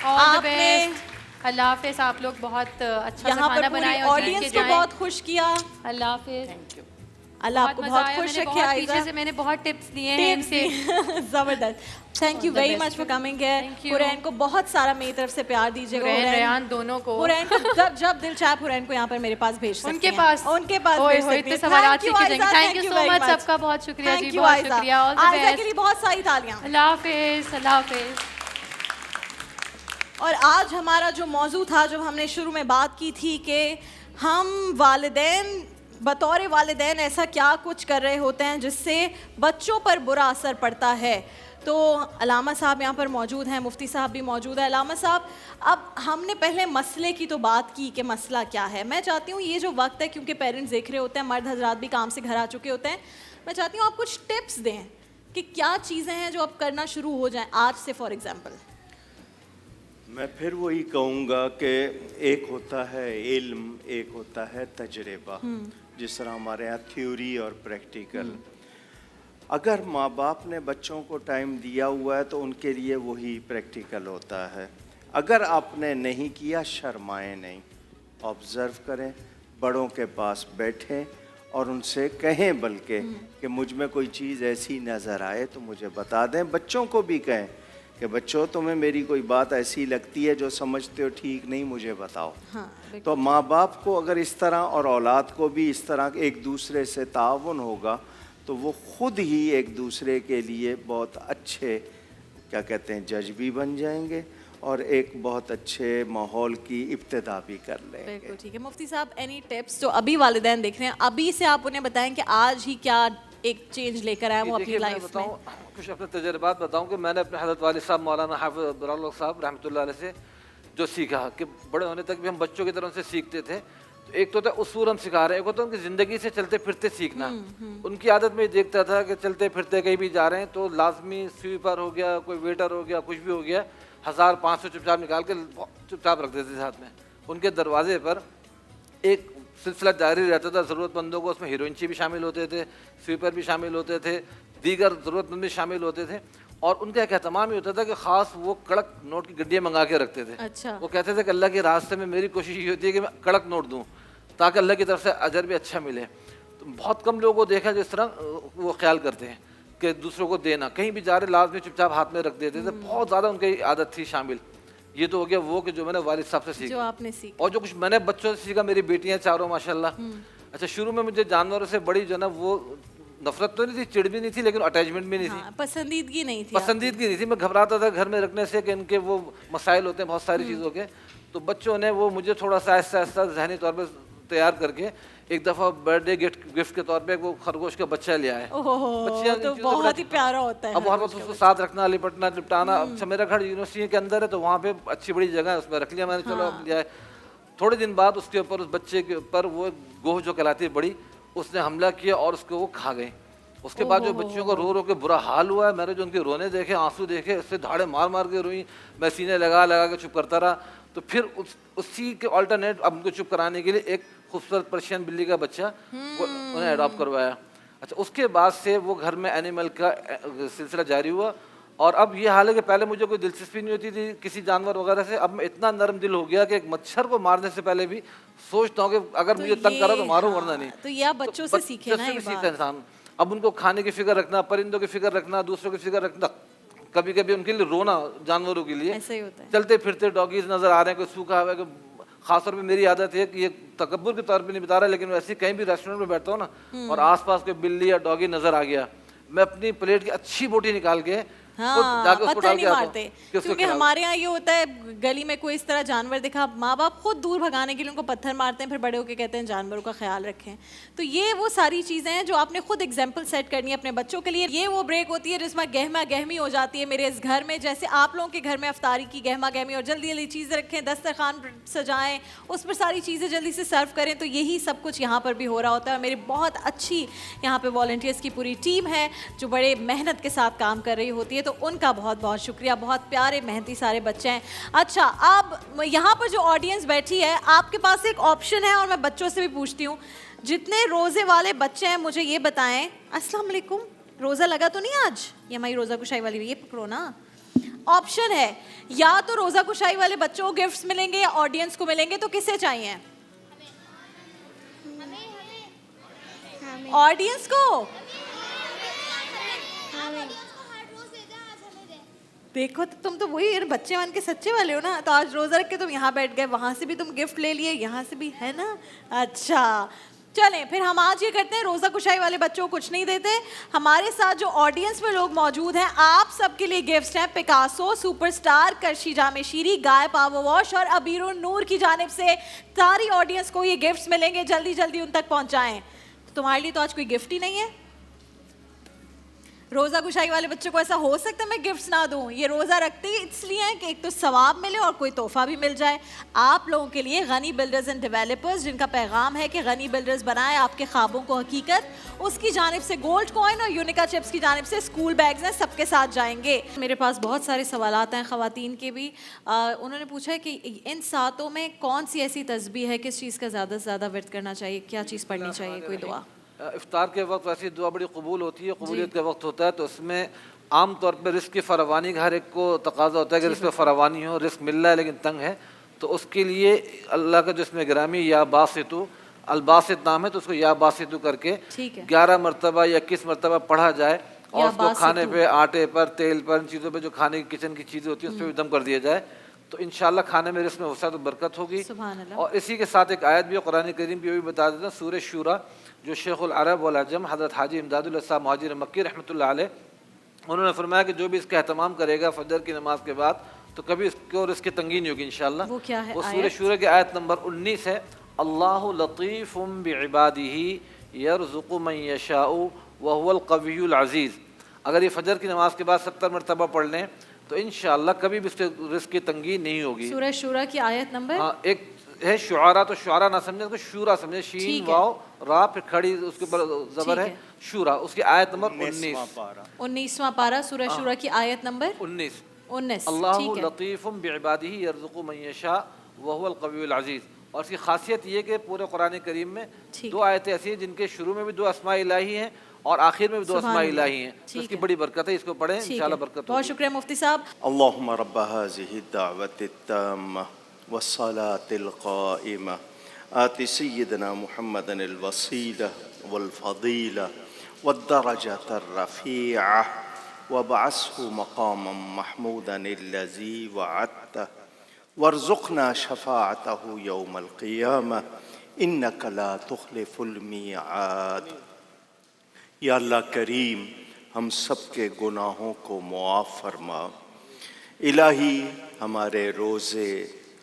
all the best. अल्लाह हाफिज़। आप लोग बहुत अच्छा यहाँ खाना पर बनाए, ऑडियंस को बहुत खुश किया। अल्लाह हाफिज़। अल्लाह आपको बहुत खुश रखे। पीछे से मैंने बहुत टिप्स दिए हैं इनसे। जबरदस्त। Thank you very much for coming here. Hurain को बहुत सारा मेरी तरफ से प्यार दीजिएगा। हुरैन रेहान दोनों को। हुरैन को जब दिल चाहे हुरैन को यहाँ पर मेरे पास भेज सकते हैं। उनके पास भेज सकते हैं। सवाल थैंक यू सो मच। सबका बहुत शुक्रिया जी, बहुत शुक्रिया। All the best. आयजा के लिए बहुत सारी तालियां। अल्लाह हाफिज़, अल्लाह हाफिज़। और आज हमारा जो मौजू था, जो हमने शुरू में बात की थी कि हम वालिदैन बतौर वालिदैन ऐसा क्या कुछ कर रहे होते हैं जिससे बच्चों पर बुरा असर पड़ता है। तो अलामा साहब यहाँ पर मौजूद हैं, मुफ्ती साहब भी मौजूद है। अलामा साहब, अब हमने पहले मसले की तो बात की कि मसला क्या है। मैं चाहती हूँ ये जो वक्त है, क्योंकि पेरेंट्स देख रहे होते हैं, मर्द हजरात भी काम से घर आ चुके होते हैं, मैं चाहती हूँ आप कुछ टिप्स दें कि क्या चीज़ें हैं जो अब करना शुरू हो जाएं आज से। फॉर एग्जाम्पल मैं फिर वही कहूँगा कि एक होता है इल्म, एक होता है तजर्बा। जिस तरह हमारे यहाँ थ्योरी और प्रैक्टिकल। अगर माँ बाप ने बच्चों को टाइम दिया हुआ है तो उनके लिए वही प्रैक्टिकल होता है। अगर आपने नहीं किया, शर्माएं नहीं, ऑब्ज़र्व करें, बड़ों के पास बैठें और उनसे कहें बल्कि कि मुझ में कोई चीज़ ऐसी नज़र आए तो मुझे बता दें। बच्चों को भी कहें कि बच्चों तुम्हें मेरी कोई बात ऐसी लगती है जो समझते हो ठीक नहीं, मुझे बताओ। तो माँ बाप को अगर इस तरह और औलाद को भी इस तरह एक दूसरे से ताउन होगा तो वो ख़ुद ही एक दूसरे के लिए बहुत अच्छे क्या कहते हैं जज भी बन जाएंगे और एक बहुत अच्छे माहौल की इब्तिदा भी कर लेंगे। बिल्कुल ठीक है। मुफ्ती साहब, एनी टिप्स जो अभी वालिदैन देख रहे हैं, अभी से आप उन्हें बताएं कि आज ही क्या एक चेंज लेकर आए वो अपनी लाइफ में? कुछ अपने तजुर्बात बताऊं कि मैंने अपने हज़रत वालिद साहब मौलाना हाफिज़ अब्दुल साहब रहमतुल्लाह अलैह से जो सीखा कि बड़े होने तक भी हम बच्चों की तरह से सीखते थे। तो एक तो होता है उसूल हम सिखा रहे हैं, एक होता है उनकी ज़िंदगी से चलते फिरते सीखना। उनकी आदत में देखता था कि चलते फिरते कहीं भी जा रहे हैं तो लाजमी स्वीपर हो गया, कोई वेटर हो गया, कुछ भी हो गया, 1500 चुपचाप निकाल के चुपचाप रख देते साथ में। उनके दरवाजे पर एक सिलसिला जारी रहता था, ज़रूरतमंदों को उसमें हीरोइनची भी शामिल होते थे, स्वीपर भी शामिल होते थे, दीगर ज़रूरतमंद भी शामिल होते थे। और उनका एक एहतमाम ही होता था कि ख़ास वो कड़क नोट की गड्डियाँ मंगा के रखते थे। अच्छा। वो कहते थे कि अल्लाह के रास्ते में मेरी कोशिश ये होती है कि मैं कड़क नोट दूँ ताकि अल्लाह की तरफ से अजर भी अच्छा मिले। तो बहुत कम लोगों को देखा जिस तरह वो ख्याल करते हैं कि दूसरों को देना, कहीं भी जा रहे लाजमी चुपचाप हाथ में रख देते थे। बहुत ज़्यादा उनकी आदत थी शामिल। ये तो हो गया वो कि जो मैंने वालिद साहब से सीखा, जो आपने सीखा। और जो कुछ मैंने बच्चों से सीखा, मेरी बेटियां चारों माशाल्लाह। अच्छा, शुरू में मुझे जानवरों से बड़ी जो ना वो नफरत तो नहीं थी, चिड़ भी नहीं थी, लेकिन अटैचमेंट भी नहीं थी, पसंदीदगी नहीं थी। पसंदीदगी नहीं थी। मैं घबराता था घर में रखने से कि इनके वो मसाइल होते हैं बहुत सारी चीज़ों के। तो बच्चों ने वो मुझे थोड़ा सा आहिस्ता आहिस्ता जहनी तौर पर तैयार करके एक दफ़ा बर्थडे गिफ्ट के तौर पे वो खरगोश का बच्चा लिया है। बच्चियां तो बहुत ही प्यारा होता है। अब हर वक्त उसको साथ रखना, लिपटना लिपटाना। अच्छा, मेरा घर यूनिवर्सिटी के अंदर है तो वहाँ पे अच्छी बड़ी जगह है, उसमें रख लिया मैंने। चलो अब लिया है। थोड़े दिन बाद उसके ऊपर, उस बच्चे के ऊपर वो गोह जो कहलाती है बड़ी, उसने हमला किया और उसको वो खा गई। उसके बाद जो बच्चों को रो रो के बुरा हाल हुआ है, मैंने जो उनके रोने देखे, आंसू देखे, उससे धाड़े मार मार के रोई। मैं सीने लगा लगा के चुप करता रहा। तो फिर उसी के अल्टरनेट अब उनको चुप कराने के लिए एक खूबसूरत पर्शियन बिल्ली का बच्चा वो उन्हें अडॉप्ट करवाया। अच्छा, उसके बाद से वो घर में एनिमल का सिलसिला जारी हुआ। और अब ये हाल है कि पहले मुझे कोई दिलचस्पी नहीं होती थी किसी जानवर वगैरह से। अब मैं इतना नरम दिल हो गया कि एक मच्छर को मारने से पहले भी सोचता हूँ कि अगर मुझे तंग करा तो मारूं, वरना नहीं। तो ये बच्चों से सीखे ना, ये सीखता इंसान। अब उनको खाने की फिक्र रखना, परिंदों की फिक्र रखना, दूसरों की फिक्र रखना, कभी कभी उनके लिए रोना जानवरों के लिए। ऐसा ही होता है। चलते फिरते डॉगीज नजर आ रहे हैं, कोई सूखा हुआ है। खासतौर पे मेरी आदत है कि ये तकब्बुर के तौर पे नहीं बता रहा, लेकिन वैसे कहीं भी रेस्टोरेंट में बैठता हूँ ना और आसपास कोई बिल्ली या डॉगी नजर आ गया, मैं अपनी प्लेट की अच्छी बोटी निकाल के पत्थर नहीं मारते। क्योंकि हमारे यहाँ ये होता है, गली में कोई इस तरह जानवर दिखा, माँ बाप खुद दूर भगाने के लिए उनको पत्थर मारते हैं, फिर बड़े होके कहते हैं जानवरों का ख्याल रखें। तो ये वो सारी चीज़ें हैं जो आपने खुद एग्जाम्पल सेट करनी है अपने बच्चों के लिए। ये वो ब्रेक होती है जिसमें गहमा गहमी हो जाती है मेरे इस घर में, जैसे आप लोगों के घर में अफ्तारी की गहमा गहमी, और जल्दी जल्दी चीज़ें रखें, दस्तरखान सजाएं, उस पर सारी चीज़ें जल्दी से सर्व करें। तो यही सब कुछ यहाँ पर भी हो रहा होता है। मेरी बहुत अच्छी यहाँ पे वॉलंटियर्स की पूरी टीम है जो बड़े मेहनत के साथ काम कर रही होती है, तो उनका बहुत बहुत शुक्रिया। बहुत प्यारे मेहनती सारे बच्चे हैं। अच्छा, अब यहाँ पर जो ऑडियंस बैठी है, आपके पास एक ऑप्शन है और मैं बच्चों से भी पूछती हूँ, जितने रोज़े वाले बच्चे हैं मुझे ये बताएं। अस्सलाम वालेकुम, रोज़ा लगा तो नहीं आज? ये हमारी रोज़ा कुशाई वाली, ये पकड़ो ना। ऑप्शन है, या तो रोज़ा कुशाई वाले बच्चों को गिफ्ट्स मिलेंगे या ऑडियंस को मिलेंगे, तो किसे चाहिए? ऑडियंस को। देखो तो तुम तो वही बच्चे बन के सच्चे वाले हो ना। तो आज रोज़ा रख के तुम यहाँ बैठ गए, वहाँ से भी तुम गिफ्ट ले लिए, यहाँ से भी, है ना? अच्छा चलें, फिर हम आज ये करते हैं, रोज़ा कुशाई वाले बच्चों को कुछ नहीं देते। हमारे साथ जो ऑडियंस में लोग मौजूद हैं, आप सबके लिए गिफ्ट हैं पिकासो, सुपरस्टार, करशी जामे शीरी, गाय पावर वॉश और अबीरुन नूर की जानिब से सारी ऑडियंस को ये गिफ्ट्स मिलेंगे। जल्दी जल्दी उन तक पहुँचाएँ। तो तुम्हारे लिए तो आज कोई गिफ्ट ही नहीं है। रोज़ा कुशाई वाले बच्चों को ऐसा हो सकता है मैं गिफ्ट्स ना दूं? ये रोज़ा रखते ही इसलिए है कि एक तो सवाब मिले और कोई तोहफा भी मिल जाए। आप लोगों के लिए गनी बिल्डर्स एंड डेवलपर्स, जिनका पैगाम है कि गनी बिल्डर्स बनाए आपके ख्वाबों को हकीकत, उसकी जानिब से गोल्ड कॉइन और यूनिका चिप्स की जानिब से स्कूल बैग्स हैं, सबके साथ जाएंगे। मेरे पास बहुत सारे सवालात हैं ख़वातीन के भी। उन्होंने पूछा है कि इन सातों में कौन सी ऐसी तस्बीह है, किस चीज़ का ज़्यादा से ज़्यादा विर्द करना चाहिए, क्या चीज़ पढ़नी चाहिए, कोई दुआ? इफ्तार के वक्त वैसे दुआ बड़ी कबूल होती है, कबूलियत का वक्त होता है, तो उसमें आम तौर पर रिस्क की फरावानी का हर एक को तकाजा होता है कि रिस्क में फरावानी हो। रिस्क मिल रहा है लेकिन तंग है, तो उसके लिए अल्लाह का जो इसमें गिरामी या बासितु अलबासित नाम है, तो उसको या बासितु करके 11 मरतबा या 21 मरतबा पढ़ा जाए और उसको खाने पे, आटे पर, तेल पर, इन चीज़ों पे जो खाने की किचन की चीज़ें होती हैं उस पर भी दम कर दिया जाए, तो इंशाल्लाह खाने में रिस्क में वसअत बरकत होगी। और इसी के साथ एक आयत भी कुरान करीम भी बता देता हूँ, सूरह शूरा, जो शेखुल अरब वल अजम हज़रत हाजी इमदादुल हसन मुहाजिर मक्की रहमतुल्लाह अलैह, उन्होंने फरमाया कि जो भी इसका एहतमाम करेगा फजर की नमाज के बाद तो कभी इसको और इसकी तंगी नहीं होगी इंशाल्लाह। वो क्या है? वो सूरह शूरा की आयत नंबर 19 है, अल्लाहु लतीफ़ुम बिइबादिही यरज़ुक़ु मन यशाउ व हुवल क़वियुल अज़ीज़। अगर ये फजर की नमाज के बाद 70 मरतबा पढ़ लें तो इंशाल्लाह कभी भी इसके रिस्क की तंगी नहीं होगी। सूरह शूरा की आयत नंबर, हाँ, एक है शुआरा, तो शुआरा ना समझे, उसको शूरा समझे, शीन वाव रा फिर खड़ी उसके ऊपर जबर है शूरा, उसकी आयत नंबर 19वां पारा सूरह शूरा की आयत नंबर 19। अल्लाहु लतीफ़ुम बिइबादिही यरज़ुक़ु मन यशा व हुवल क़वियुल अज़ीज़। और इसकी खासियत ये कि पूरे कुरान करीम में 2 आयतें ऐसी हैं जिनके शुरू में भी 2 अस्मा इलाही हैं और आखिर में भी 2 अस्मा इलाही हैं, तो इसकी बड़ी बरकत है, इसको पढ़ें इंशाल्लाह बरकत। बहुत शुक्रिया मुफ्ती साहब। अल्लाहुम्मा रब्ब हाज़िहि दावति ताम्मा वस्सलातिल क़ाइमा आति सय्यिदना मुहम्मदनिल वसीला वल फ़दीला वद्दरजतर रफ़ीआ वबअसहु मक़ामम महमूदनिल्लज़ी वअदतह वर्ज़ुक़ना शफ़ाअतहु यौमल क़ियामा इन्नका ला तुख़लिफ़ुल मिआद। या अल्लाह करीम, हम सब के गुनाहों को मुआफ़ फरमा। इलाही, हमारे रोज़े,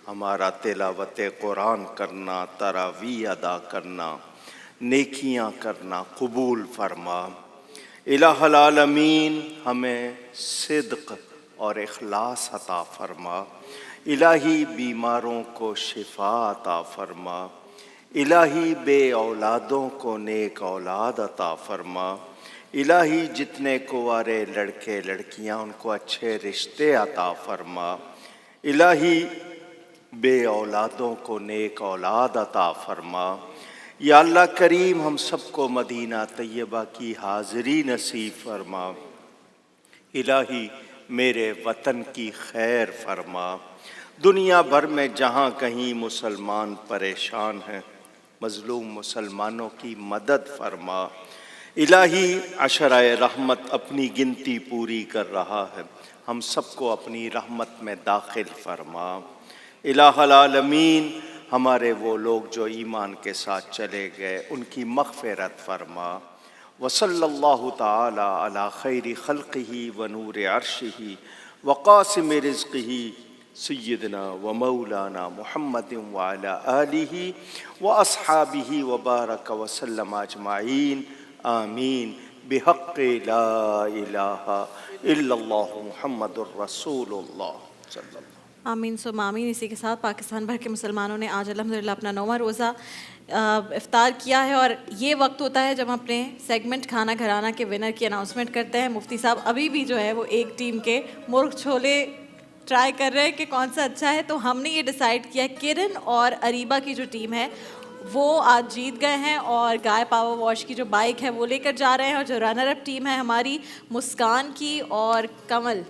हमारा तिलावत कुरान करना, तरावी अदा करना, नेकियां करना कबूल फरमा। इलाहुल आलमीन, हमें सिद्क़ और इखलास अता फरमा। इलाही, बीमारों को शिफा अता फरमा। इलाही, बे औलादों को नेक औलाद अता फरमा। इलाही, जितने कुंवारे लड़के लड़कियां उनको अच्छे रिश्ते अता फरमा। इलाही, बे औलादों को नेक औलाद अता फरमा। या अल्लाह करीम, हम सबको मदीना तैयबा की हाज़िरी नसीब फरमा। इलाही, मेरे वतन की खैर फरमा। दुनिया भर में जहाँ कहीं मुसलमान परेशान हैं, मज़लूम मुसलमानों की मदद फरमा। इलाही, अशराए रहमत अपनी गिनती पूरी कर रहा है, हम सबको अपनी रहमत में दाखिल फरमा। इलाहुल आलमीन, हमारे वो लोग जो ईमान के साथ चले गए उनकी मग़फ़िरत फरमा। वसल्लल्लाहु ताला अला खैरि खल्क़िही व नूर अर्शिही व क़ासिम रिज़्क़िही सय्यदना व मौलाना मुहम्मदिन व अला आलिही व अस्हाबिही व बारक व सल्लम अजमाइन आमीन बिहक़्क़ि ला इलाहा इल्लल्लाहु मुहम्मदुर रसूलुल्लाह सल्लल्लाहु। आमीन सुम आमीन। इसी के साथ पाकिस्तान भर के मुसलमानों ने आज अल्हम्दुलिल्लाह अपना 9वां रोज़ा इफ्तार किया है और ये वक्त होता है जब हम अपने सेगमेंट खाना घराना के विनर की अनाउंसमेंट करते हैं। मुफ्ती साहब अभी भी जो है वो एक टीम के मुर्ग छोले ट्राई कर रहे हैं कि कौन सा अच्छा है, तो हमने ये डिसाइड किया किरण और अरीबा की जो टीम है वो आज जीत गए हैं और गाय पावर वॉश की जो बाइक है वो लेकर जा रहे हैं, और जो रनर अप टीम है हमारी मुस्कान की और कमल,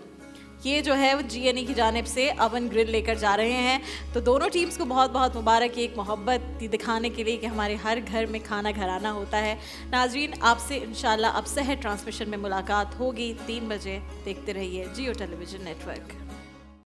ये जो है वो GNE की जानिब से अवन ग्रिल लेकर जा रहे हैं। तो दोनों टीम्स को बहुत बहुत मुबारक, एक मोहब्बत दिखाने के लिए कि हमारे हर घर में खाना घराना होता है। नाजरीन, आपसे इंशाल्लाह अब सहर ट्रांसमिशन में मुलाकात होगी 3 बजे। देखते रहिए जियो टेलीविज़न नेटवर्क।